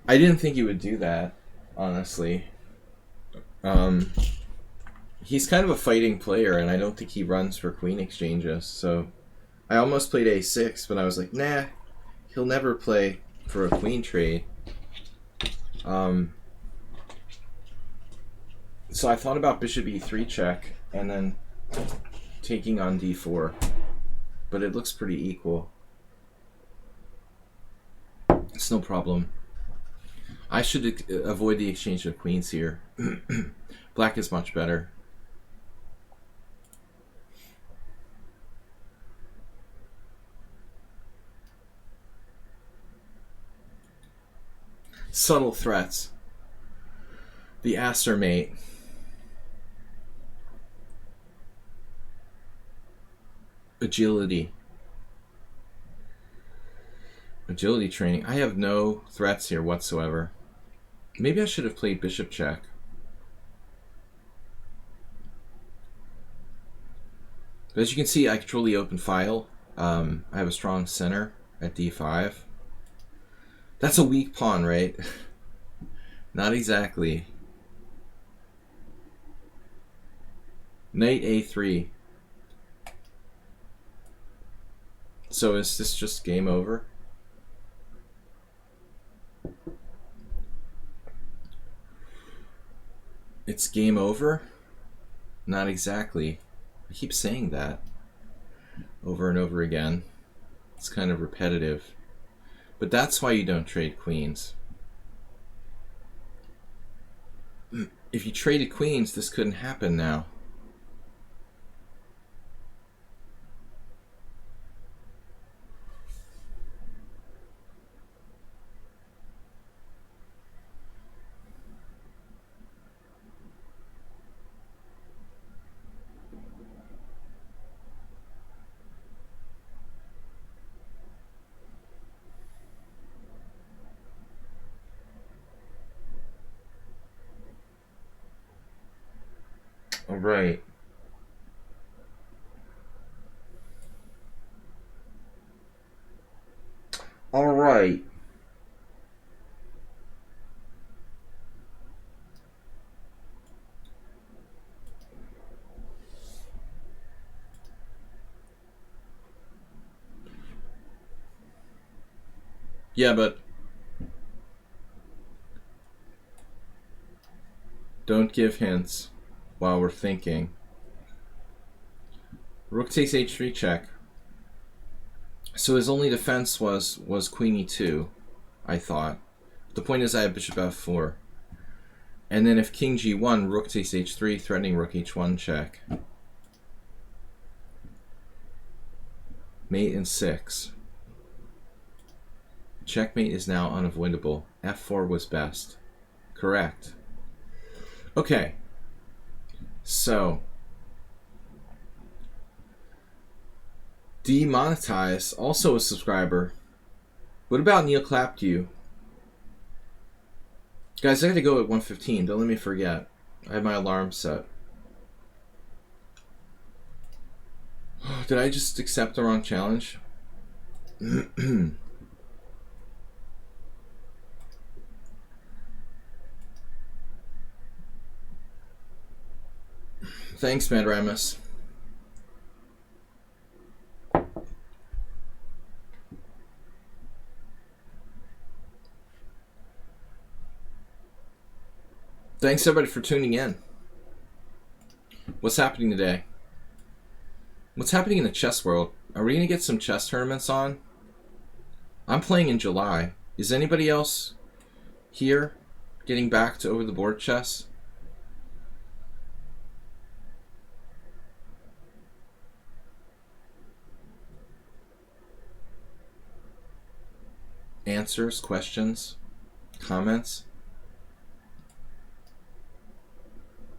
I didn't think he would do that, honestly. He's kind of a fighting player, and I don't think he runs for queen exchanges, so I almost played a6, but I was like, nah, he'll never play for a queen trade. So I thought about bishop e3 check, and then taking on d4, but it looks pretty equal. It's no problem. I should avoid the exchange of queens here. Black is much better. Subtle threats. The Aster mate. Agility. Agility training. I have no threats here whatsoever. Maybe I should have played bishop check. But as you can see, I control the open file. I have a strong center at d5. That's a weak pawn, right? Not exactly. Knight a3. So is this just game over? It's game over? Not exactly. I keep saying that over and over again. It's kind of repetitive. But that's why you don't trade queens. If you traded queens, this couldn't happen now. All right. All right. Yeah, but don't give hints while we're thinking. Rook takes h3 check. So his only defense was queen e2, I thought. The point is I have bishop f4. And then if king g1, rook takes h3, threatening rook h1 check. Mate in 6. Checkmate is now unavoidable. f4 was best. Correct. Okay. So Demonetize, also a subscriber. What about Neil clapped you? Guys, I gotta go at 1:15. Don't let me forget. I have my alarm set. Did I just accept the wrong challenge? Thanks, Madramus. Thanks everybody for tuning in. What's happening today? What's happening in the chess world? Are we going to get some chess tournaments on? I'm playing in July. Is anybody else here getting back to over the board chess? Answers, questions, comments?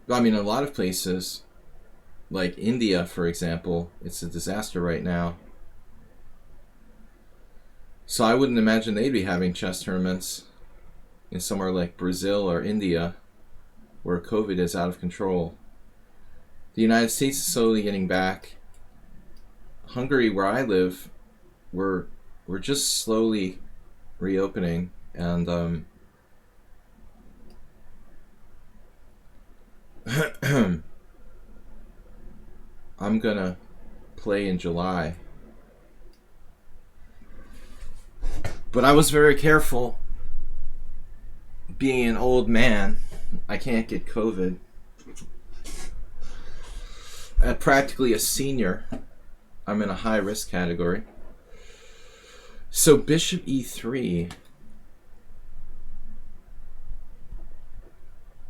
I mean, a lot of places, like India, for example, it's a disaster right now. So I wouldn't imagine they'd be having chess tournaments in somewhere like Brazil or India, where COVID is out of control. The United States is slowly getting back. Hungary, where I live, we're just slowly reopening, and I'm gonna play in July. But I was very careful. Being an old man, I can't get COVID. At practically a senior, I'm in a high risk category. So bishop e3.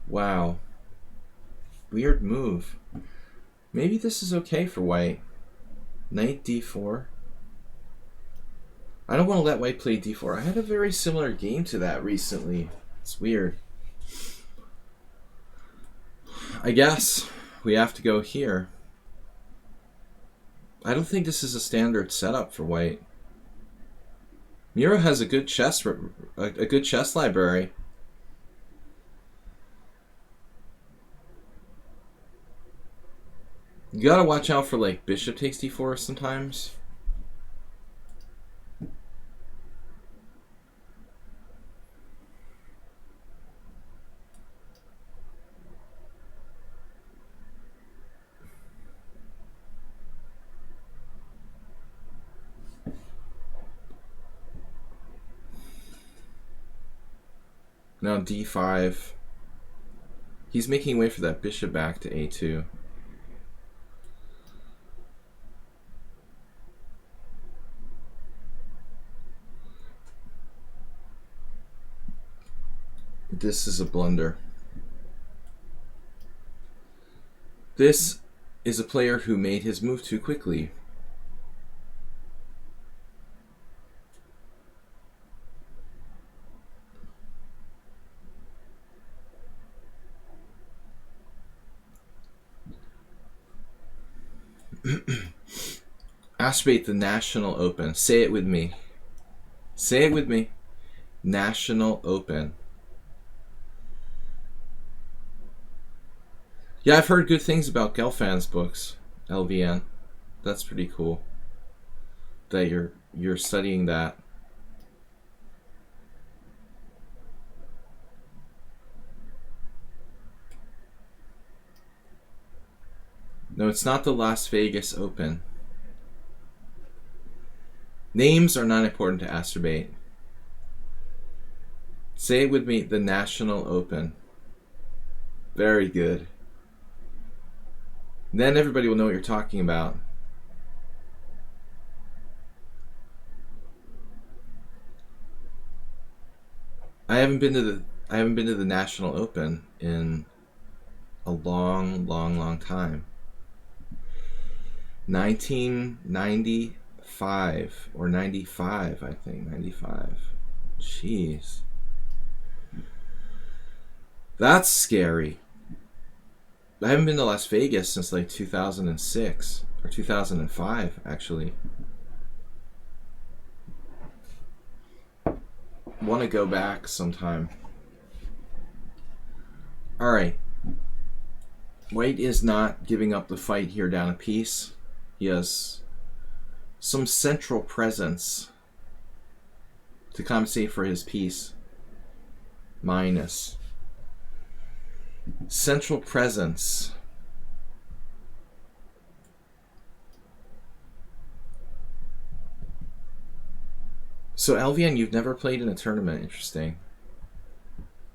Wow. Weird move. Maybe this is okay for white. Knight d4. I don't want to let white play d4. I had a very similar game to that recently. It's weird. I guess we have to go here. I don't think this is a standard setup for white. Miro has a good chess library. You gotta watch out for like bishop takes d4 sometimes. Now d5. He's making way for that bishop back to a2. This is a blunder. This is a player who made his move too quickly. Aspirate the National Open. Say it with me. Say it with me. National Open. Yeah, I've heard good things about Gelfan's books, LVN. That's pretty cool. That you're studying that. No, it's not the Las Vegas Open. Names are not important to Astrobate. Say it with me, the National Open. Very good. Then everybody will know what you're talking about. I haven't been to the National Open in a long time. 1995 or 95, I think. 95. Jeez. That's scary. I haven't been to Las Vegas since like 2006 or 2005, actually. Want to go back sometime. All right. White is not giving up the fight here down a piece. He has some central presence to compensate for his piece. Minus. Central presence. So LVN, you've never played in a tournament. Interesting.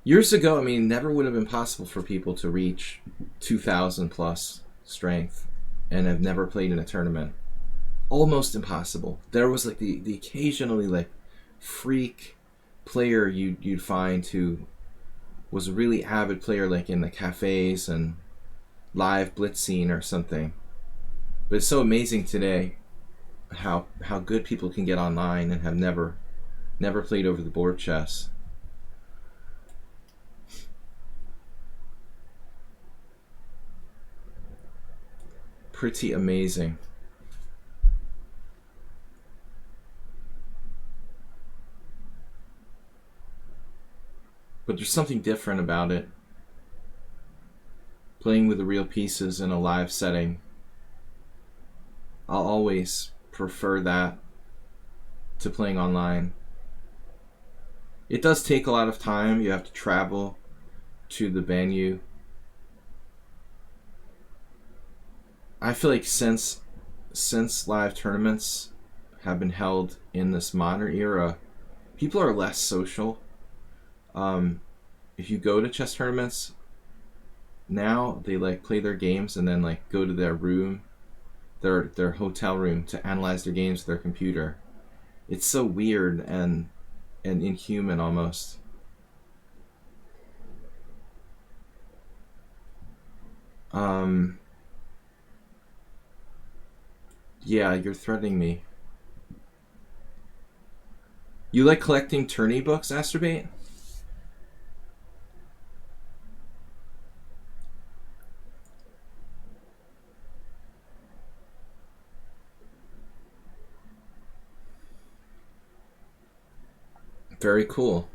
Years ago, I mean, never would have been possible for people to reach 2,000 plus strength and have never played in a tournament. Almost impossible. There was like the occasionally like freak player you'd find who was a really avid player, like in the cafes and live Blitz scene or something. But it's so amazing today how good people can get online and have never played over the board chess. Pretty amazing. But there's something different about it. Playing with the real pieces in a live setting. I'll always prefer that to playing online. It does take a lot of time. You have to travel to the venue. I feel like since live tournaments have been held in this modern era, people are less social. If you go to chess tournaments now, they like play their games and then like go to their room, their hotel room, to analyze their games with their computer. It's so weird and inhuman almost. Yeah, you're threatening me. You like collecting tourney books, Astrobate? Very cool.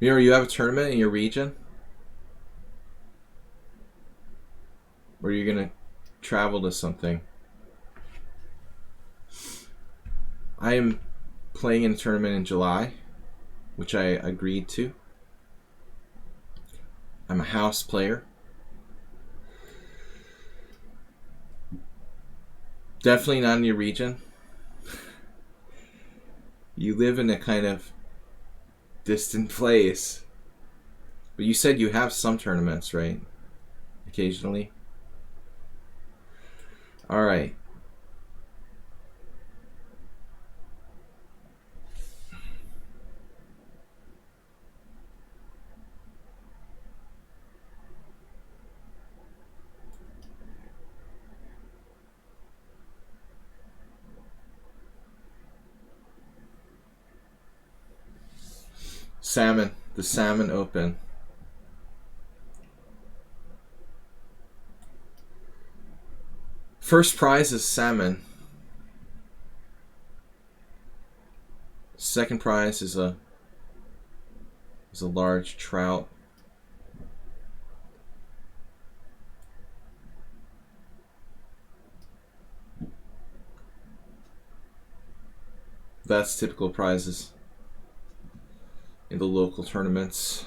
Mira, you have a tournament in your region? Or are you going to travel to something? I am playing in a tournament in July, which I agreed to. I'm a house player. Definitely not in your region. You live in a kind of distant place. But you said you have some tournaments, right? Occasionally. All right. Salmon. The Salmon Open. First prize is salmon. Second prize is a large trout. That's typical prizes in the local tournaments.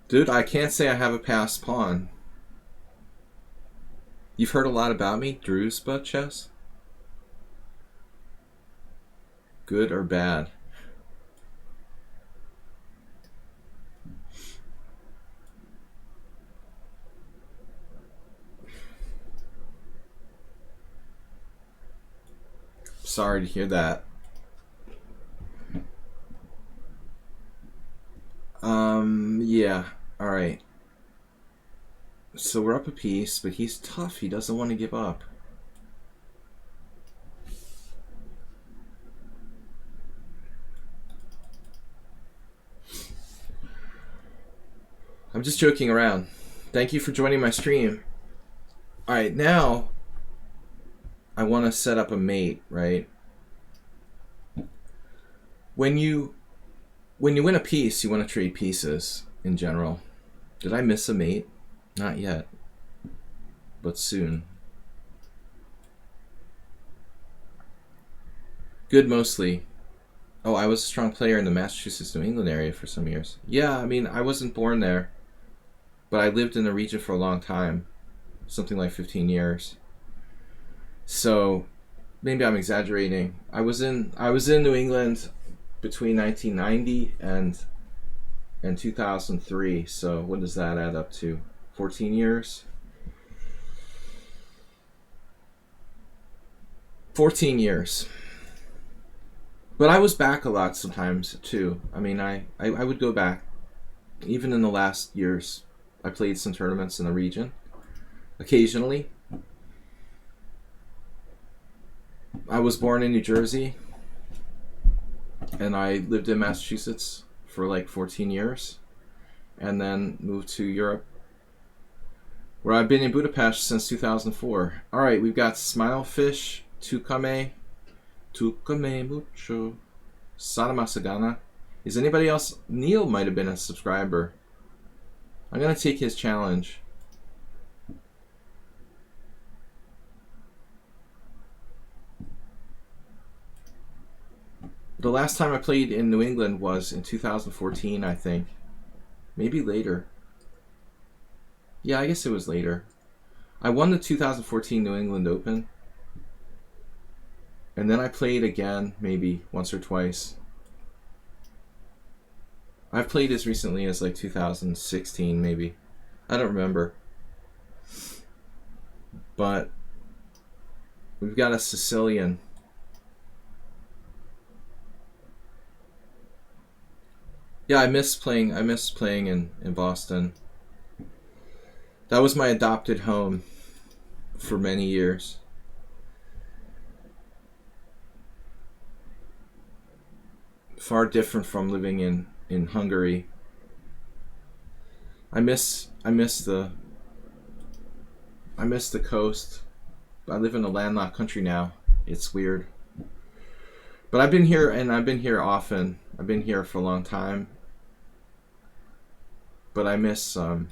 Dude, I can't say I have a passed pawn. You've heard a lot about me, Drew's butt chess? Good or bad? Sorry to hear that. Yeah, alright. So we're up a piece, but he's tough. He doesn't want to give up. I'm just joking around. Thank you for joining my stream. Alright, now I want to set up a mate, right? When you win a piece, you want to trade pieces in general. Did I miss a mate? Not yet, but soon. Good mostly. Oh, I was a strong player in the Massachusetts, New England area for some years. Yeah, I mean, I wasn't born there, but I lived in the region for a long time, something like 15 years. So maybe I'm exaggerating. I was in New England between 1990 and 2003. So what does that add up to? 14 years? 14 years. But I was back a lot sometimes too. I mean, I would go back. Even in the last years, I played some tournaments in the region. Occasionally. I was born in New Jersey. And I lived in Massachusetts for like 14 years. And then moved to Europe, where I've been in Budapest since 2004. Alright, we've got Smilefish, Tukame mucho, Sadamasagana. Is anybody else? Neil might have been a subscriber. I'm going to take his challenge. The last time I played in New England was in 2014, I think. Maybe later. Yeah, I guess it was later. I won the 2014 New England Open. And then I played again, maybe once or twice. I've played as recently as like 2016, maybe. I don't remember. But we've got a Sicilian. Yeah, I miss playing in Boston. That was my adopted home for many years. Far different from living in Hungary. I miss the coast. I live in a landlocked country now. It's weird. But I've been here, and I've been here often. I've been here for a long time. But I miss the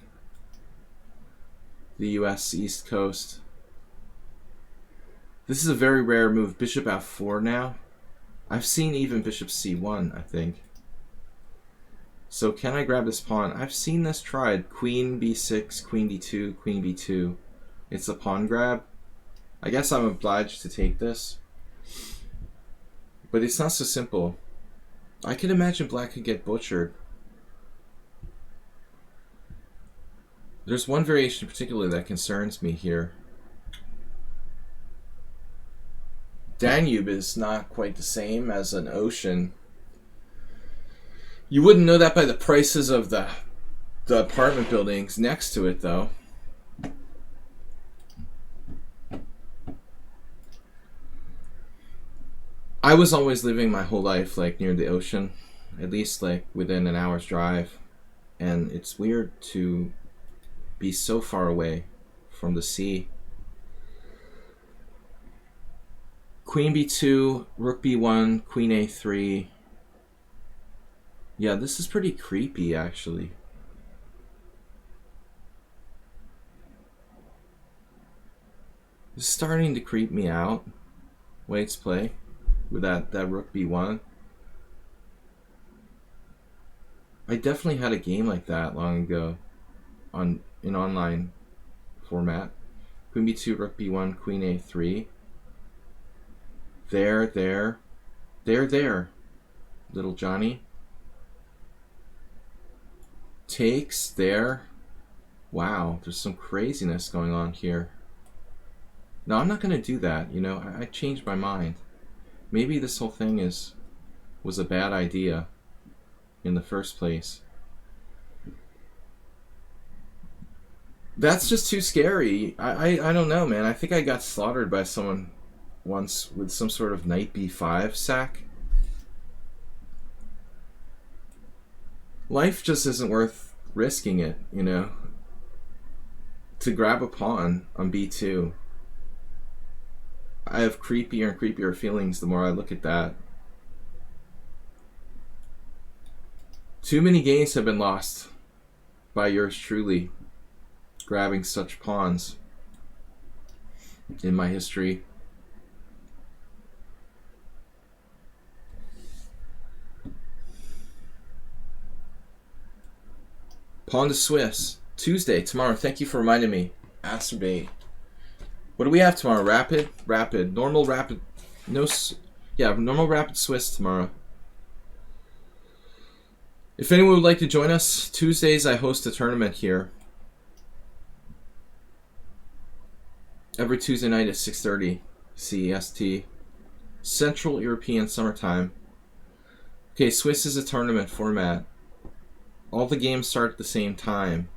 U.S. East Coast. This is a very rare move. Bishop F4 now. I've seen even Bishop C1, I think. So can I grab this pawn? I've seen this tried. Queen B6, Queen D2, Queen B2. It's a pawn grab. I guess I'm obliged to take this. But it's not so simple. I can imagine black could get butchered. There's one variation in particular that concerns me here. Danube is not quite the same as an ocean. You wouldn't know that by the prices of the apartment buildings next to it, though. I was always living my whole life like near the ocean, at least like within an hour's drive, and it's weird to be so far away from the sea. Queen b2, rook b1, queen a3. Yeah, this is pretty creepy actually. It's starting to creep me out. White's play with that rook b1. I definitely had a game like that long ago in online format. Queen b2, rook b1, queen a3. There, little Johnny. Takes there. Wow, there's some craziness going on here. No, I'm not going to do that. You know, I changed my mind. Maybe this whole thing was a bad idea in the first place. That's just too scary. I don't know, man. I think I got slaughtered by someone once with some sort of knight b5 sack. Life just isn't worth risking it, you know, to grab a pawn on b2. I have creepier and creepier feelings the more I look at that. Too many games have been lost by yours truly grabbing such pawns in my history. Pawn to Swiss. Tuesday, tomorrow. Thank you for reminding me. Acerbate. What do we have tomorrow? Rapid? Rapid. Normal rapid. Normal rapid Swiss tomorrow. If anyone would like to join us, Tuesdays I host a tournament here. Every Tuesday night at 6:30 CEST. Central European Summertime. Okay, Swiss is a tournament format. All the games start at the same time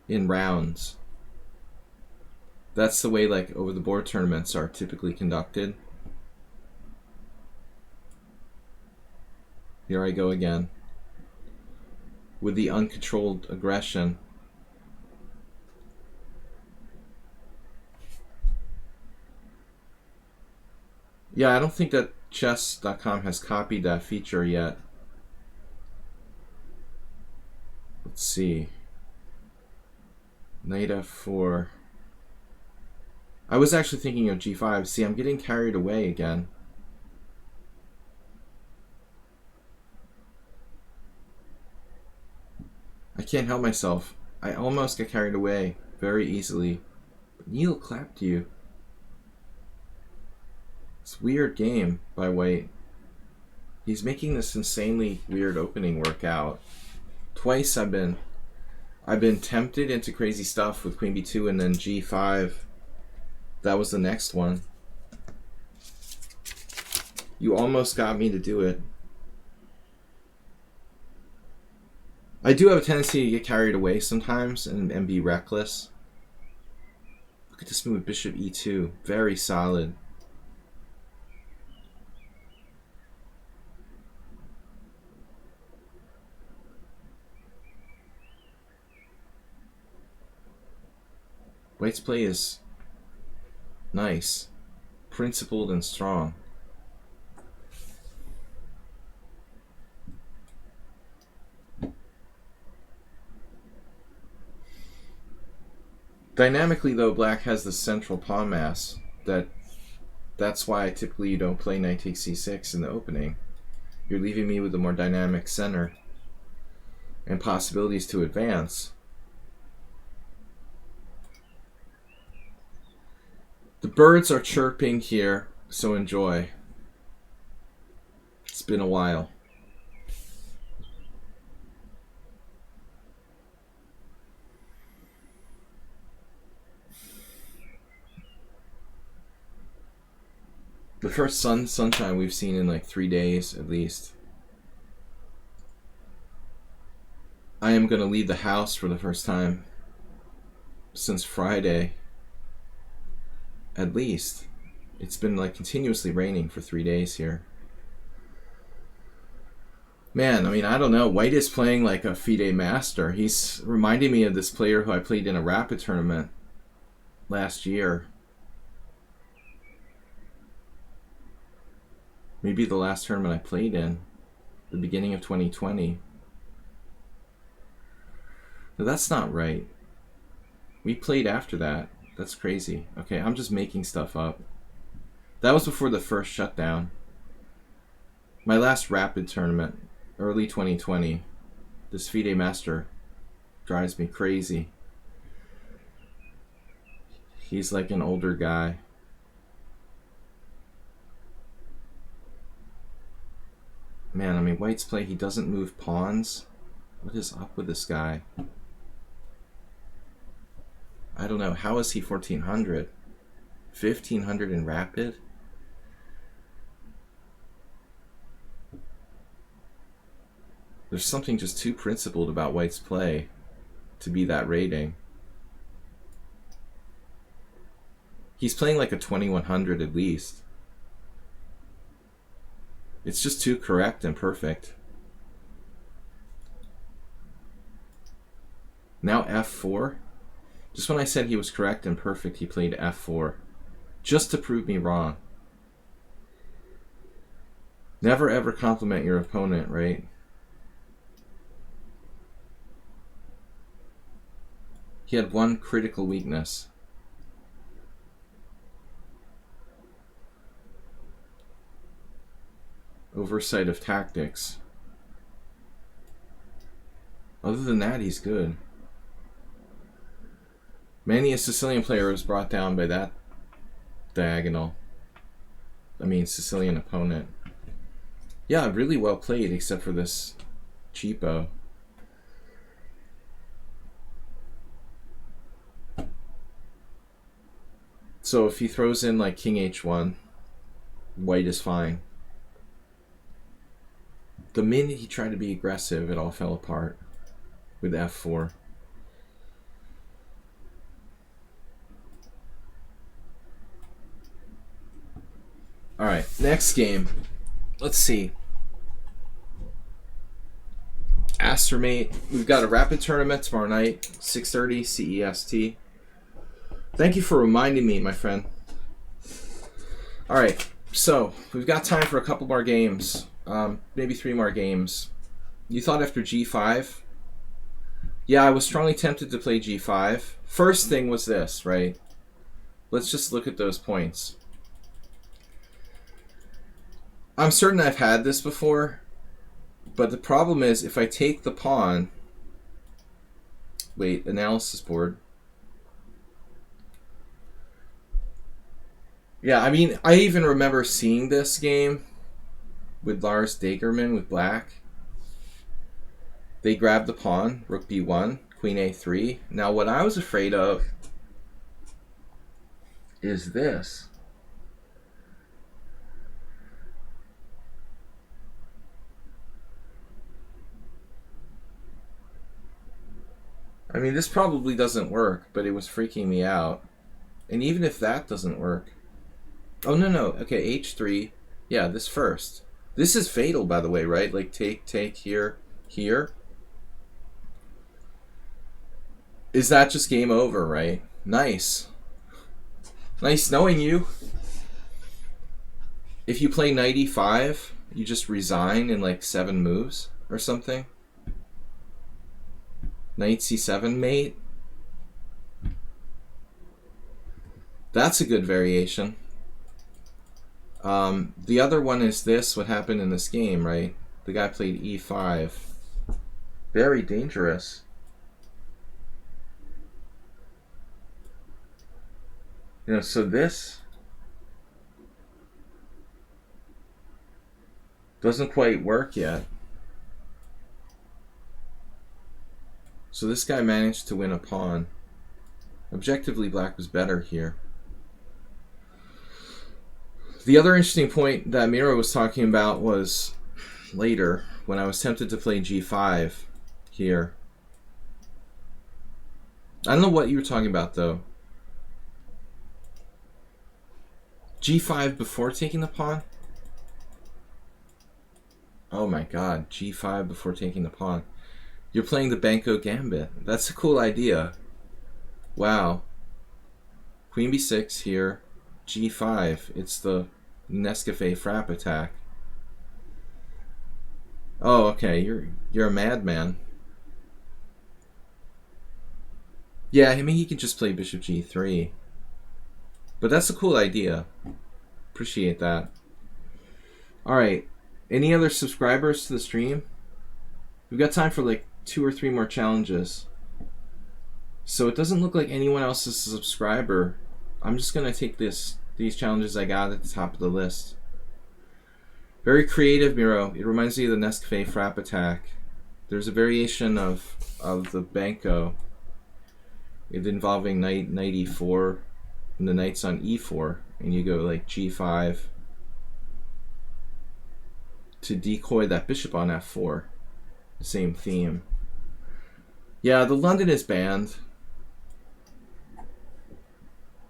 in rounds. That's the way like over the board tournaments are typically conducted. Here I go again with the uncontrolled aggression. Yeah, I don't think that chess.com has copied that feature yet. Let's see. Knight f4. I was actually thinking of g5. See, I'm getting carried away again. I can't help myself. I almost get carried away very easily. Neil clapped you. It's a weird game by White. He's making this insanely weird opening work out. Twice I've been tempted into crazy stuff with queen b2 and then g5. That was the next one. You almost got me to do it. I do have a tendency to get carried away sometimes and be reckless. Look at this move, bishop e2. Very solid. White's play is nice, principled and strong. Dynamically though, black has the central pawn mass. That's why typically you don't play knight takes c6 in the opening. You're leaving me with a more dynamic center and possibilities to advance. The birds are chirping here, so enjoy. It's been a while. The first sunshine we've seen in like 3 days at least. I am going to leave the house for the first time since Friday. At least. It's been like continuously raining for 3 days here. Man, I mean, I don't know. White is playing like a FIDE master. He's reminding me of this player who I played in a rapid tournament last year. Maybe the last tournament I played in, the beginning of 2020. No, that's not right. We played after that. That's crazy. Okay, I'm just making stuff up. That was before the first shutdown. My last rapid tournament, early 2020. This FIDE master drives me crazy. He's like an older guy. Man, I mean, White's play, he doesn't move pawns. What is up with this guy? I don't know. How is he 1400? 1500 in rapid? There's something just too principled about White's play to be that rating. He's playing like a 2100 at least. It's just too correct and perfect. Now f4. Just when I said he was correct and perfect, he played f4. Just to prove me wrong. Never ever compliment your opponent, right? He had one critical weakness. Oversight of tactics. Other than that, he's good. Many a Sicilian player was brought down by that diagonal. I mean, Sicilian opponent. Yeah, really well played, except for this cheapo. So if he throws in like King H1, White is fine. The minute he tried to be aggressive, it all fell apart with f4. Alright, next game. Let's see. Astermate. We've got a rapid tournament tomorrow night, 6:30 CEST. Thank you for reminding me, my friend. Alright, so we've got time for a couple more games. Maybe 3 more games. You thought after g5? Yeah, I was strongly tempted to play g5. First thing was this, right? Let's just look at those points. I'm certain I've had this before, but the problem is if I take the pawn... Wait, analysis board. Yeah, I mean, I even remember seeing this game with Lars Dagerman with black. They grabbed the pawn, rook b1, queen a3. Now what I was afraid of is this. I mean, this probably doesn't work, but it was freaking me out. And even if that doesn't work... Oh, no. Okay, h3. Yeah, this first. This is fatal, by the way, right? Like, take, here. Is that just game over, right? Nice. Nice knowing you. If you play knight e5, you just resign in, like, 7 moves or something. Knight c7 mate. That's a good variation. The other one is this, what happened in this game, right? The guy played e5. Very dangerous. You know, so this doesn't quite work yet. So this guy managed to win a pawn. Objectively, black was better here. The other interesting point that Miro was talking about was later, when I was tempted to play g5 here. I don't know what you were talking about, though. G5 before taking the pawn? Oh my god, g5 before taking the pawn. You're playing the Banco Gambit. That's a cool idea. Wow. Queen b6 here, g5. It's the Nescafe Frappe attack. Oh, okay. You're a madman. Yeah, I mean he can just play bishop g3. But that's a cool idea. Appreciate that. Alright. Any other subscribers to the stream? We've got time for like 2 or 3 more challenges. So it doesn't look like anyone else is a subscriber. I'm just going to take these challenges I got at the top of the list. Very creative, Miro. It reminds me of the Nescafe Frappe attack. There's a variation of the Banco. It involving knight e4, and the knight's on e4, and you go like g5 to decoy that bishop on f4. Same theme. Yeah, the London is banned.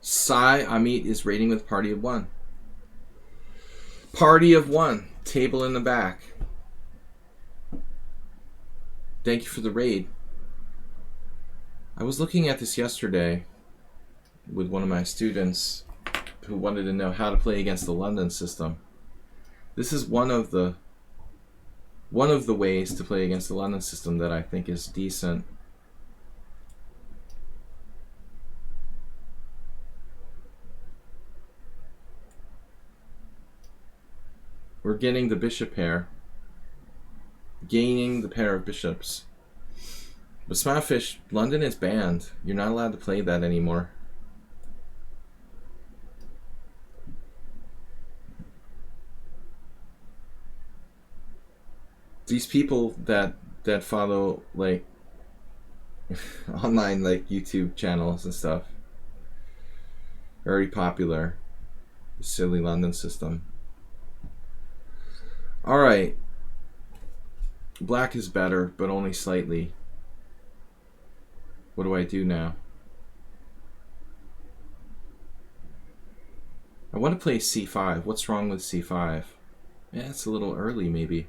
Sai Amit is rating with party of 1. Party of 1. Table in the back. Thank you for the raid. I was looking at this yesterday with one of my students who wanted to know how to play against the London system. This is one of the ways to play against the London system that I think is decent. We're getting the bishop pair. Gaining the pair of bishops. But Smilefish, London is banned. You're not allowed to play that anymore. These people that follow like online like YouTube channels and stuff, very popular. The silly London system. Alright. Black is better, but only slightly. What do I do now? I want to play c5. What's wrong with c5? Yeah, it's a little early maybe.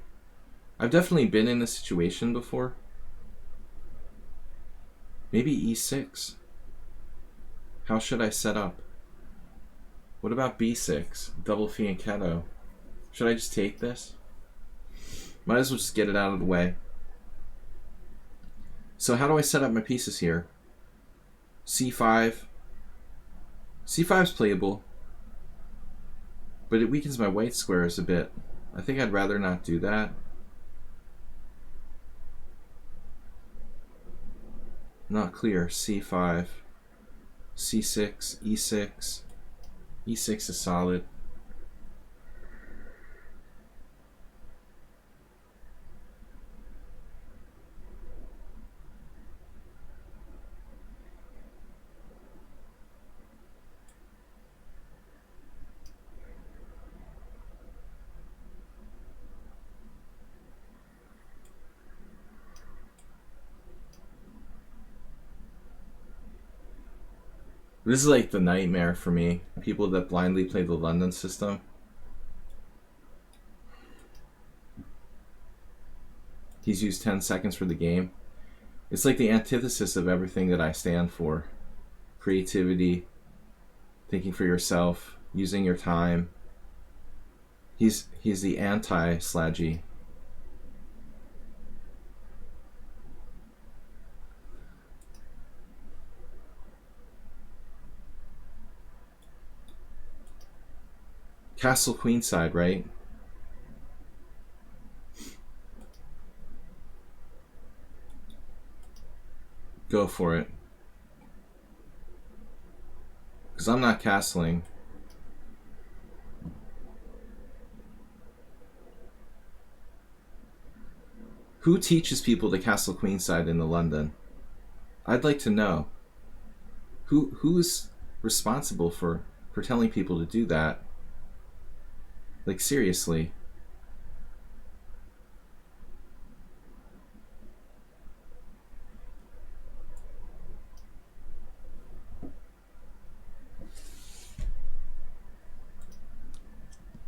I've definitely been in this situation before. Maybe e6. How should I set up? What about b6? Double fianchetto. Should I just take this? Might as well just get it out of the way. So how do I set up my pieces here? c5. c5 is playable, but it weakens my white squares a bit. I think I'd rather not do that. Not clear. c5, c6, e6. e6 is solid. This is like the nightmare for me. People that blindly play the London system. He's used 10 seconds for the game. It's like the antithesis of everything that I stand for. Creativity, thinking for yourself, using your time. He's the anti-Sladgie. Castle queenside, right? Go for it. Because I'm not castling. Who teaches people to castle queenside in the London? I'd like to know. Who is responsible for telling people to do that? Like, seriously.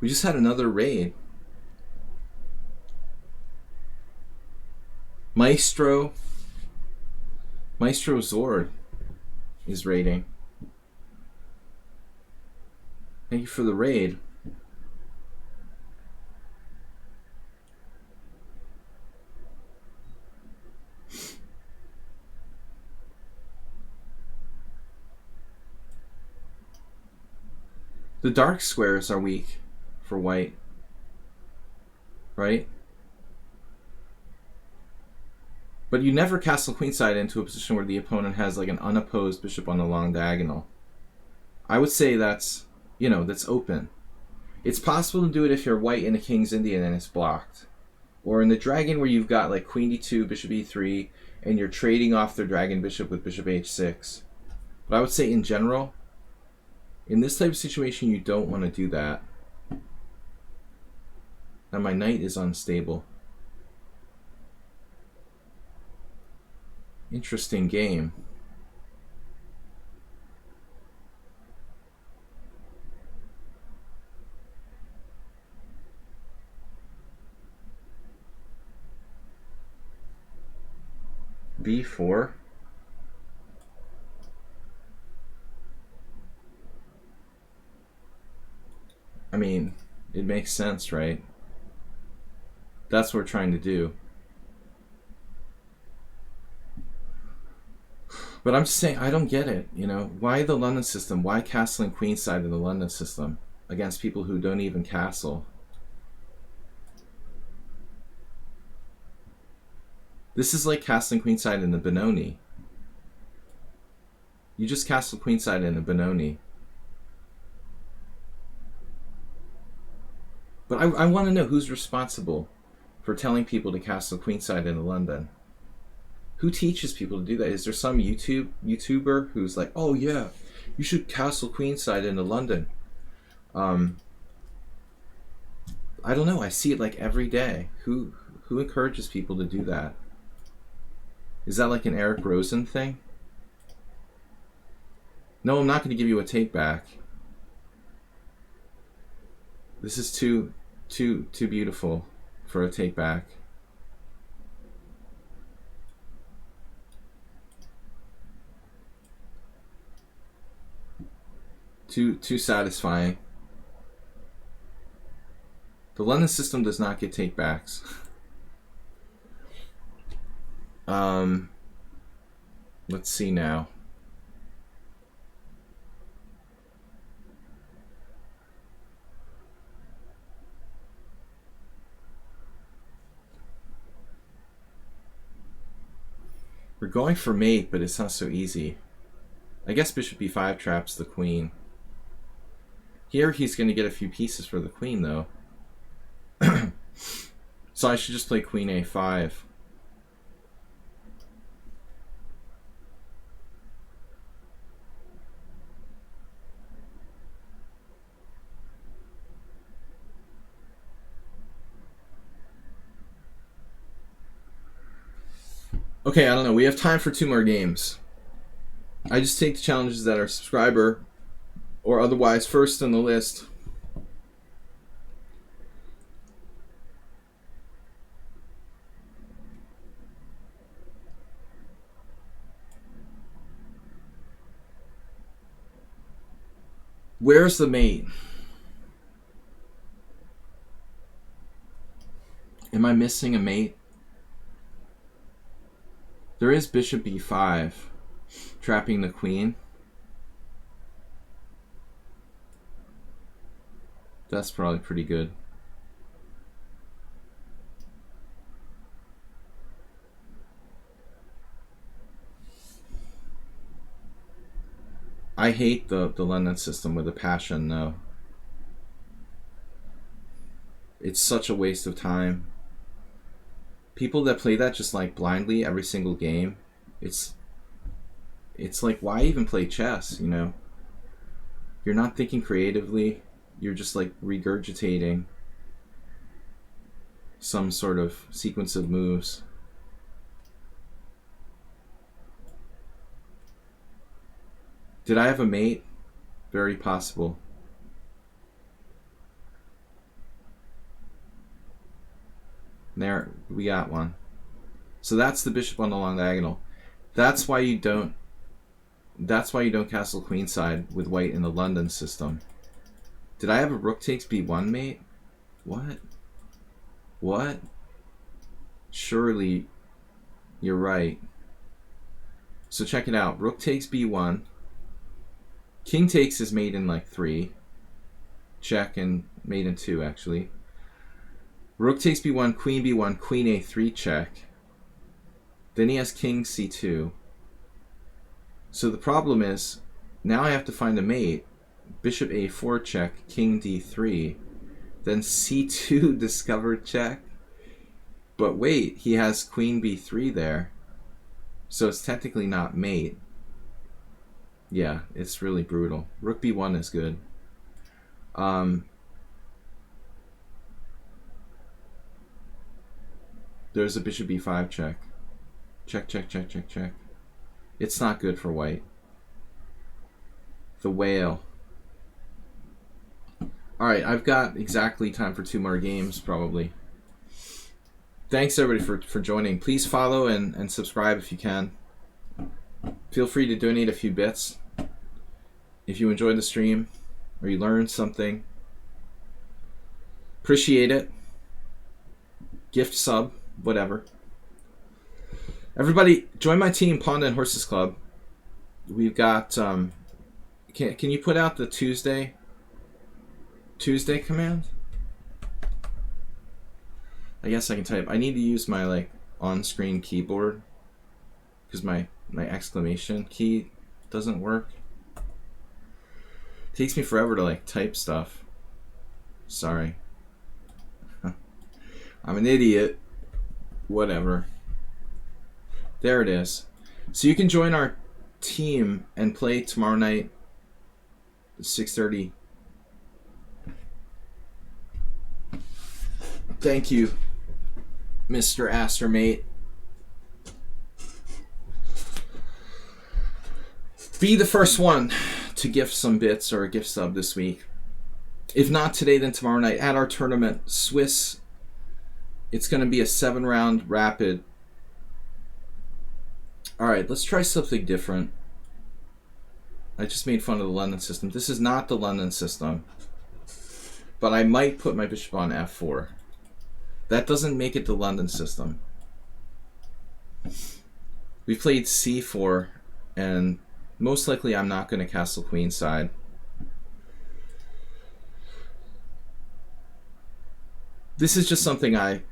We just had another raid. Maestro Zord is raiding. Thank you for the raid. The dark squares are weak for white, right? But you never castle queenside into a position where the opponent has like an unopposed bishop on the long diagonal. I would say that's, you know, that's open. It's possible to do it if you're white in a King's Indian and it's blocked. Or in the dragon where you've got like queen d2, bishop e3, and you're trading off their dragon bishop with bishop h6. But I would say in general, in this type of situation, you don't want to do that. And my knight is unstable. Interesting game. b4. I mean, it makes sense, right? That's what we're trying to do. But I'm just saying, I don't get it, you know? Why the London system? Why castling queenside in the London system against people who don't even castle? This is like castling queenside in the Benoni. You just castle queenside in the Benoni. But I want to know who's responsible for telling people to castle queenside in London. Who teaches people to do that? Is there some YouTuber who's like, oh yeah, you should castle queenside into London? I don't know. I see it like every day. Who encourages people to do that? Is that like an Eric Rosen thing? No, I'm not going to give you a take back. This is too beautiful for a take back. Too satisfying. The London system does not get take backs. Let's see now. We're going for mate, but it's not so easy. I guess bishop b5 traps the queen. Here he's going to get a few pieces for the queen, though. So I should just play queen a5. Okay, I don't know. We have time for 2 more games. I just take the challenges that are subscriber or otherwise first on the list. Where's the mate? Am I missing a mate? There is bishop b5, trapping the queen. That's probably pretty good. I hate the London system with a passion, though. It's such a waste of time. People that play that just like blindly every single game, it's like, why even play chess, you know? You're not thinking creatively, you're just like regurgitating some sort of sequence of moves. Did I have a mate? Very possible. There, we got one. So that's the bishop on the long diagonal. That's why you don't castle queenside with white in the London system. Did I have a rook takes b1 mate? What? What? Surely you're right. So check it out. Rook takes b1. King takes is mate in like 3. Check, and mate in 2 actually. Rook takes b1, queen a3 check. Then he has king c2. So the problem is, now I have to find a mate. Bishop a4 check, king d3. Then c2 discovered check. But wait, he has queen b3 there. So it's technically not mate. Yeah, it's really brutal. Rook b1 is good. There's a bishop b5 check. Check, check, check, check, check. It's not good for white. The whale. Alright, I've got exactly time for 2 more games, probably. Thanks, everybody, for joining. Please follow and subscribe if you can. Feel free to donate a few bits if you enjoyed the stream or you learned something. Appreciate it. Gift, sub, whatever. Everybody, join my team, Panda and Horses Club. We've got... can you put out the Tuesday command? I guess I can type. I need to use my like on-screen keyboard because my exclamation key doesn't work. It takes me forever to like type stuff. Sorry. I'm an idiot. Whatever. There it is. So you can join our team and play tomorrow night at 6:30. Thank you, Mr. Astermate. Be the first one to gift some bits or a gift sub this week. If not today, then tomorrow night at our tournament, Swiss. It's going to be a 7-round rapid. Alright, let's try something different. I just made fun of the London system. This is not the London system. But I might put my bishop on f4. That doesn't make it the London system. We played c4, and most likely I'm not going to castle queenside. This is just something I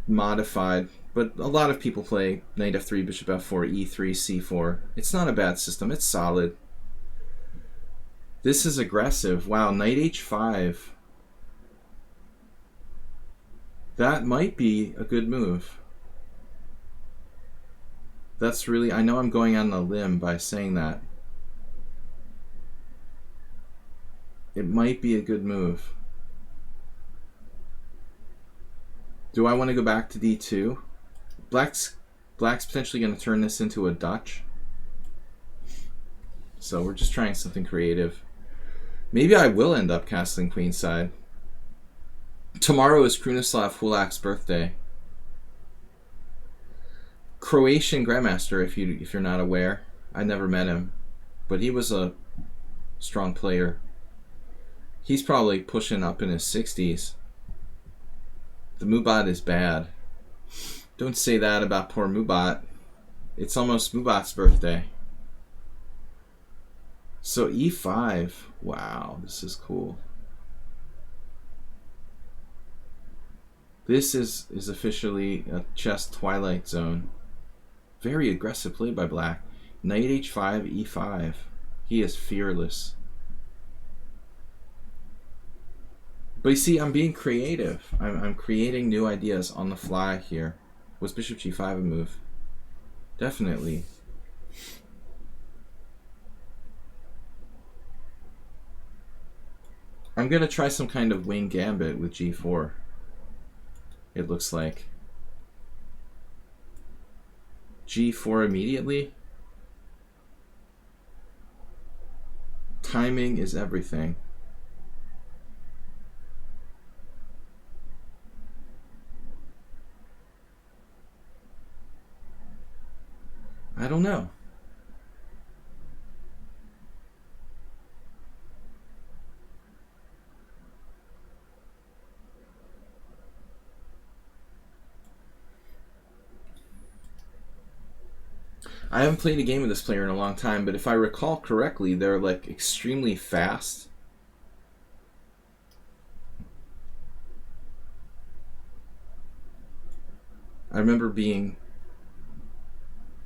modified, but a lot of people play knight f3, bishop f4, e3, c4. It's not a bad system. It's solid. This is aggressive. Wow, knight h5. That might be a good move. That's really... I know I'm going on a limb by saying that. It might be a good move. Do I want to go back to d2? Black's potentially going to turn this into a Dutch. So we're just trying something creative. Maybe I will end up castling queenside. Tomorrow is Krunoslav Hulak's birthday. Croatian Grandmaster, if you're not aware. I never met him, but he was a strong player. He's probably pushing up in his 60s. The Mubat is bad. Don't say that about poor Mubat. It's almost Mubat's birthday. So e5. Wow, this is cool. This is officially a chess twilight zone. Very aggressive play by Black. Knight h5, e5. He is fearless. But you see, I'm being creative. I'm creating new ideas on the fly here. Was bishop g5 a move? Definitely. I'm going to try some kind of wing gambit with g4. It looks like. g4 immediately. Timing is everything. don't know. I haven't played a game with this player in a long time, but if I recall correctly, they're like extremely fast. I remember being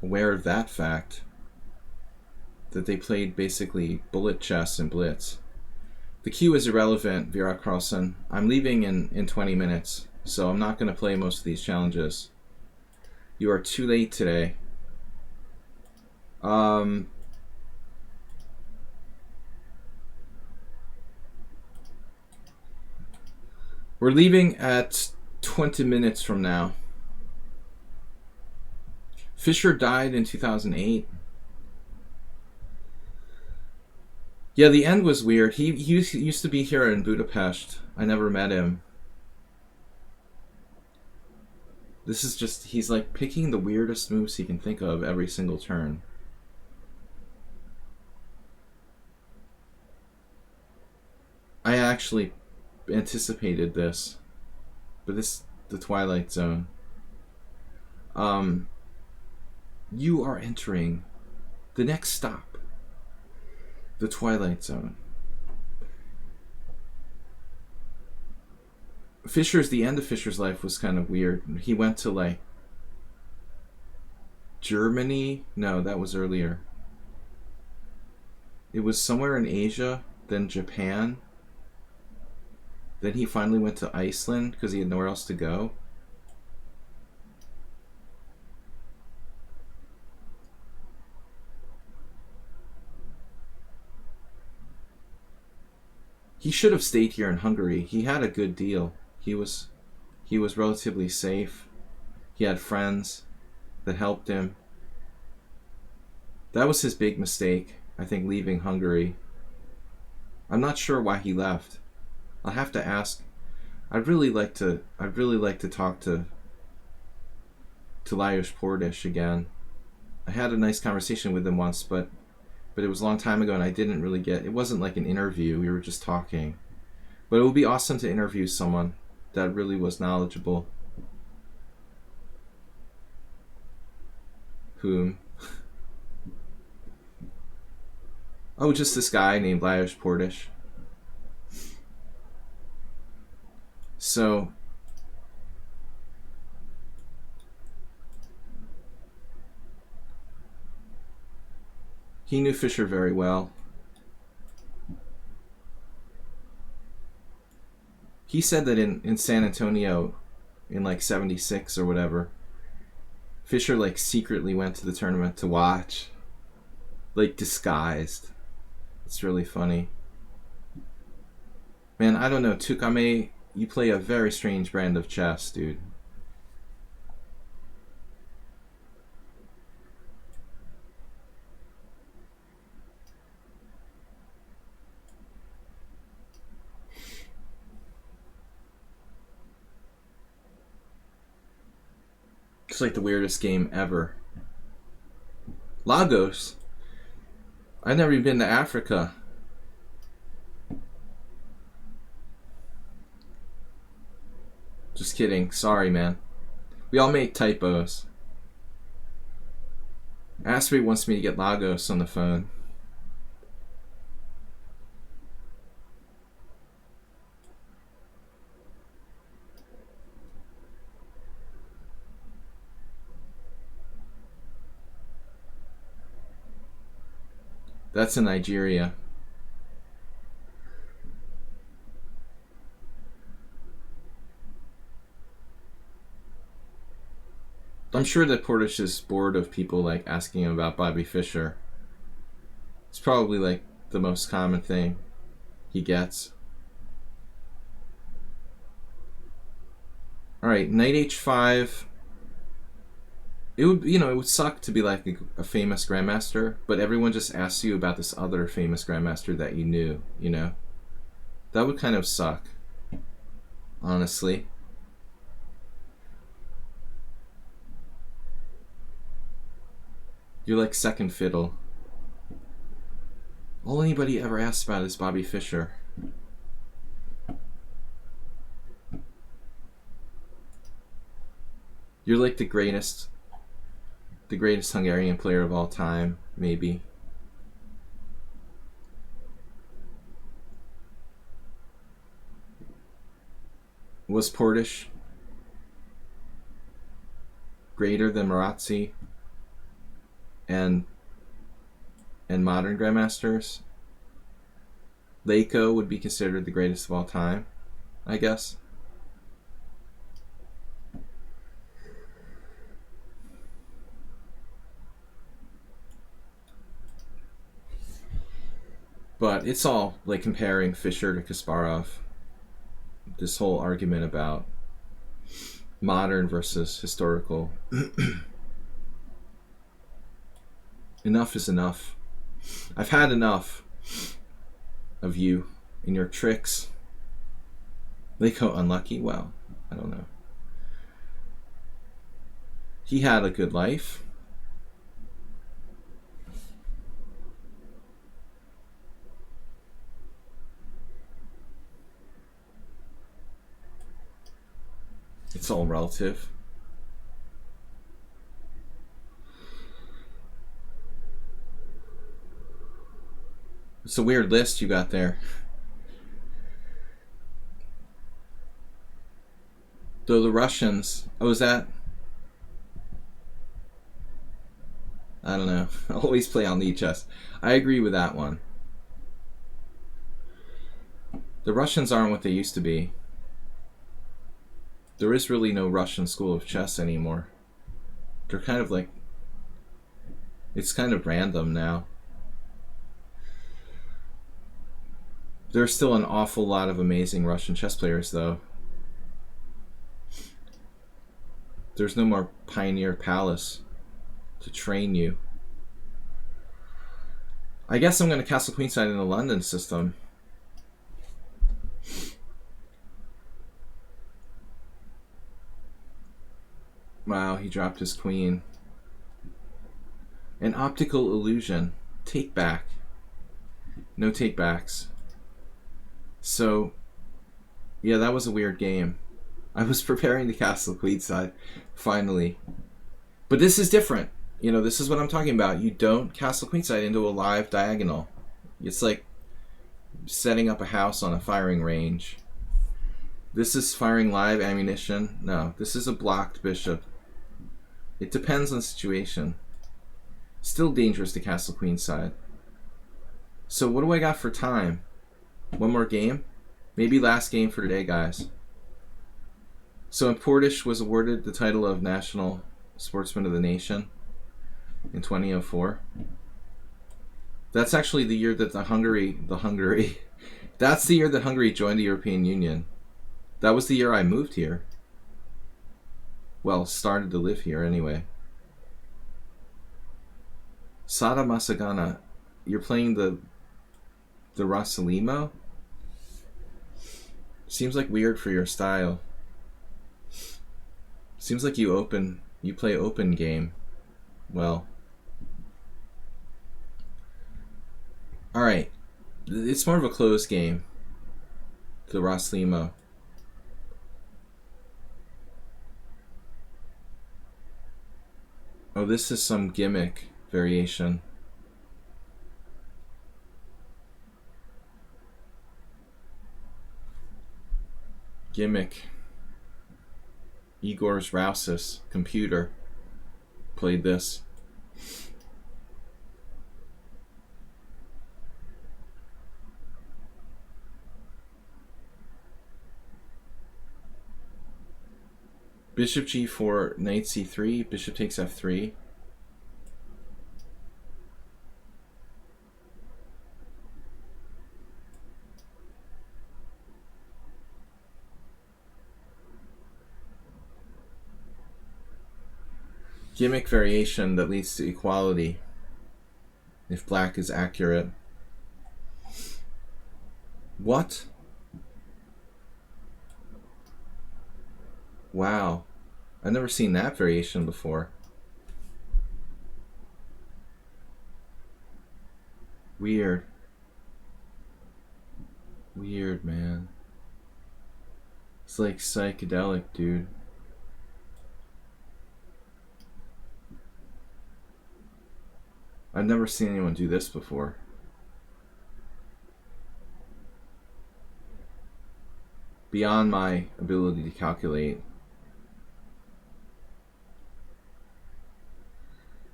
aware of that fact, that they played basically bullet chess and Blitz. The queue is irrelevant, Vera Carlson. I'm leaving in 20 minutes, so I'm not going to play most of these challenges. You are too late today. We're leaving at 20 minutes from now. Fisher died in 2008. Yeah, the end was weird. He used to be here in Budapest. I never met him. This is just, he's like picking the weirdest moves he can think of every single turn. I actually anticipated this, but this, the Twilight Zone. You are entering the next stop, the Twilight Zone. The end of Fisher's life was kind of weird. He went to like Germany. No, that was earlier. It was somewhere in Asia, then Japan. Then he finally went to Iceland because he had nowhere else to go. He should have stayed here in Hungary. He had a good deal. He was relatively safe. He had friends that helped him. That was his big mistake, I think, leaving Hungary. I'm not sure why he left. I'll have to ask. I'd really like to talk to Lajos Portish again. I had a nice conversation with him once, but it was a long time ago and I didn't really get, it wasn't like an interview, we were just talking. But it would be awesome to interview someone that really was knowledgeable. Whom? Oh, just this guy named Lajos Portish. So he knew Fisher very well. He said that in San Antonio in like 76 or whatever, Fisher like secretly went to the tournament to watch, like disguised. It's really funny. Man, I don't know, Tukame, you play a very strange brand of chess, dude. It's like the weirdest game ever. Lagos? I've never even been to Africa. Just kidding. Sorry, man. We all make typos. Asprey wants me to get Lagos on the phone. That's in Nigeria. I'm sure that Portish is bored of people like asking him about Bobby Fischer. It's probably like the most common thing he gets. Alright, knight h5. It would suck to be like a famous grandmaster, but everyone just asks you about this other famous grandmaster that you knew, you know? That would kind of suck, honestly. You're like second fiddle. All anybody ever asks about is Bobby Fischer. You're like the greatest Hungarian player of all time, maybe. Was Portish greater than Marazzi and modern grandmasters? Leiko would be considered the greatest of all time, I guess. But it's all like comparing Fischer to Kasparov. This whole argument about modern versus historical. Enough is enough. I've had enough of you and your tricks. Leiko unlucky? Well, I don't know. He had a good life. It's all relative. It's a weird list you got there. Though the Russians... Oh, is that... I don't know. I always play on liches. I agree with that one. The Russians aren't what they used to be. There is really no Russian school of chess anymore. They're kind of like... It's kind of random now. There's still an awful lot of amazing Russian chess players, though. There's no more Pioneer Palace to train you. I guess I'm going to castle queenside in the London system. Wow, he dropped his queen. An optical illusion. Take back. No take backs. So, yeah, that was a weird game. I was preparing to castle queenside, finally. But this is different. You know, this is what I'm talking about. You don't castle queenside into a live diagonal. It's like setting up a house on a firing range. This is firing live ammunition. No, this is a blocked bishop. It depends on the situation. Still dangerous to castle queenside. So what do I got for time? One more game? Maybe last game for today, guys. So Portish was awarded the title of National Sportsman of the Nation in 2004. That's actually the year that that's the year that Hungary joined the European Union. That was the year I moved here. Well, started to live here anyway. Sada Masagana, you're playing the Rasalimo? Seems like weird for your style. Seems like you play open game. Well. Alright. It's more of a closed game. The Raslimo. Oh, this is some gimmick variation. Gimmick. Igor's Rousis computer played this. Bishop g4, knight c3, bishop takes f3. Gimmick variation that leads to equality if black is accurate. What? Wow. I've never seen that variation before. Weird. Weird, man. It's like psychedelic, dude. I've never seen anyone do this before. Beyond my ability to calculate.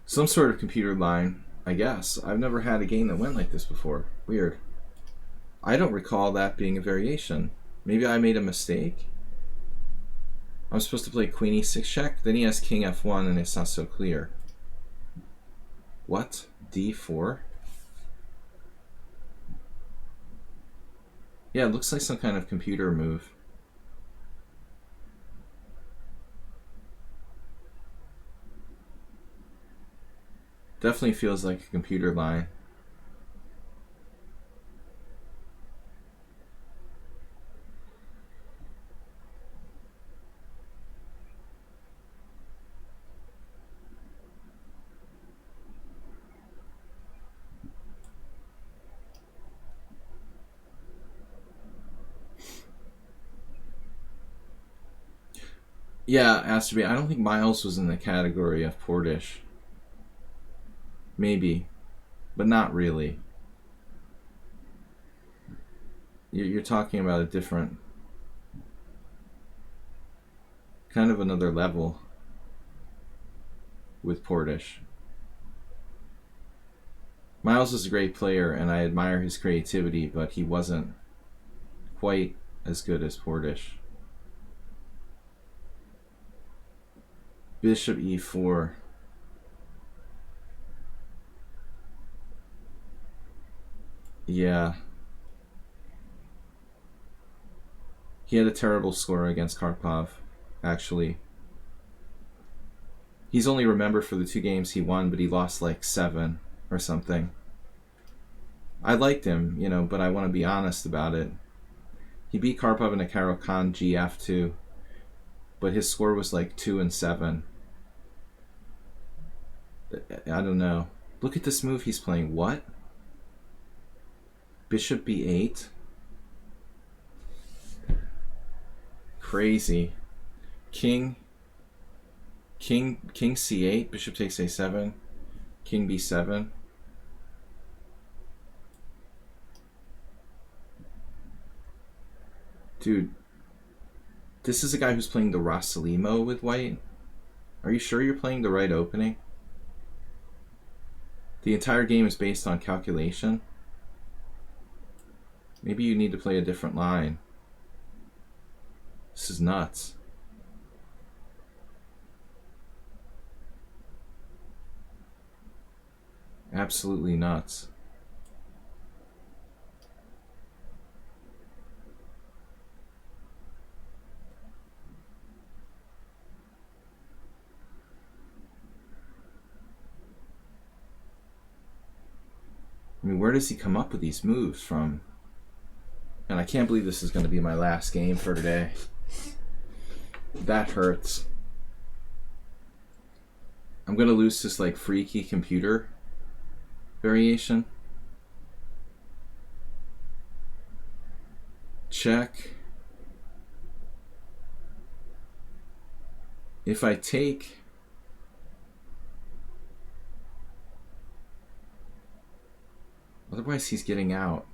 Some sort of computer line, I guess. I've never had a game that went like this before. Weird. I don't recall that being a variation. Maybe I made a mistake. I'm supposed to play Queen E6 check? Then he has King F1 and it's not so clear. What? D4? Yeah, it looks like some kind of computer move. Definitely feels like a computer line. Yeah, Astrobe, I don't think Miles was in the category of Portish. Maybe, but not really. You're talking about a different, kind of another level with Portish. Miles is a great player, and I admire his creativity, but he wasn't quite as good as Portish. Bishop E4. Yeah. He had a terrible score against Karpov, actually. He's only remembered for the 2 games he won, but he lost like 7 or something. I liked him, you know, but I want to be honest about it. He beat Karpov in a Caro-Kann GF too, but his score was like 2 and 7. I don't know. Look at this move he's playing. What? Bishop B8? Crazy. King C8, bishop takes A7, King B7. Dude, this is a guy who's playing the Rossalimo with white. Are you sure you're playing the right opening? The entire game is based on calculation. Maybe you need to play a different line. This is nuts. Absolutely nuts. I mean, where does he come up with these moves from? And I can't believe this is going to be my last game for today. That hurts. I'm going to lose this like freaky computer variation. Check. If I take... Otherwise he's getting out.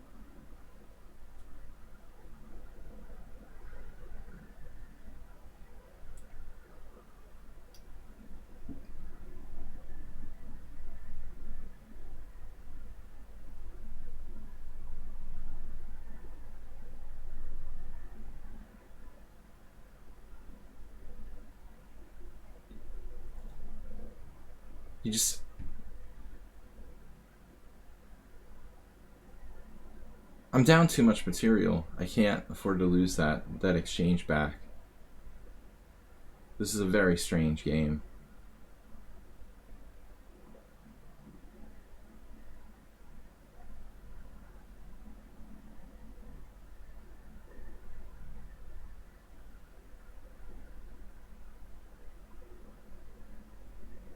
You just... I'm down too much material. I can't afford to lose that exchange back. This is a very strange game.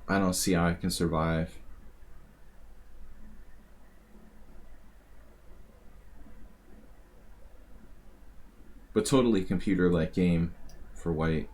I don't see how I can survive. But totally computer-like game for white.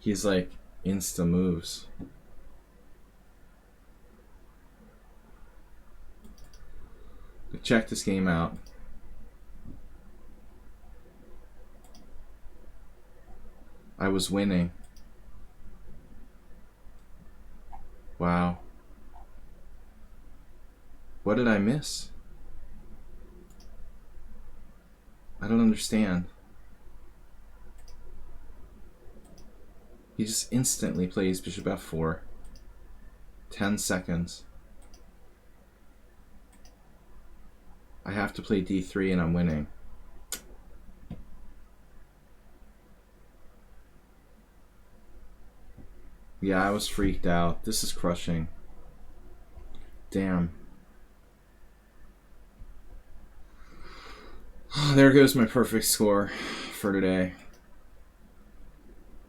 He's like insta moves. But check this game out. I was winning. Wow. What did I miss? I don't understand. He just instantly plays bishop f4. 10 seconds. I have to play d3 and I'm winning. Yeah, I was freaked out. This is crushing. Damn. There goes my perfect score for today.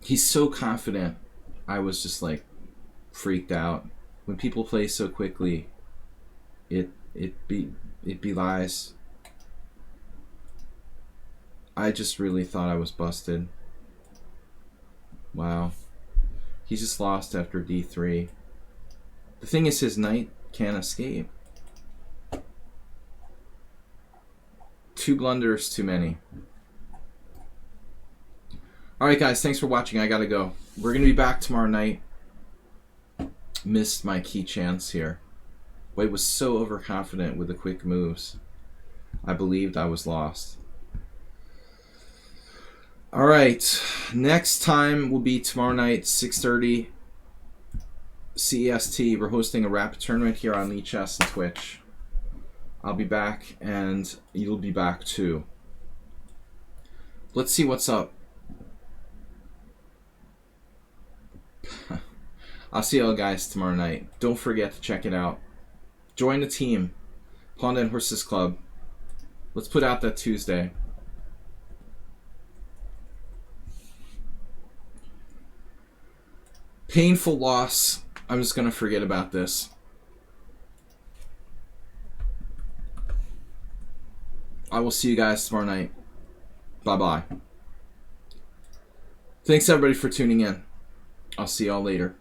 He's so confident. I was just like freaked out. When people play so quickly, it belies. I just really thought I was busted. Wow. He just lost after d3. The thing is, his knight can't escape. 2 blunders too many. Alright guys, thanks for watching. I gotta go. We're gonna be back tomorrow night. Missed my key chance here. White was so overconfident with the quick moves. I believed I was lost. Alright, next time will be tomorrow night, 6:30 CEST. We're hosting a rapid tournament here on liches and Twitch. I'll be back and you'll be back too. Let's see what's up. I'll see y'all guys tomorrow night. Don't forget to check it out. Join the team. Pawn and Horses Club. Let's put out that Tuesday. Painful loss. I'm just going to forget about this. I will see you guys tomorrow night. Bye-bye. Thanks everybody for tuning in. I'll see y'all later.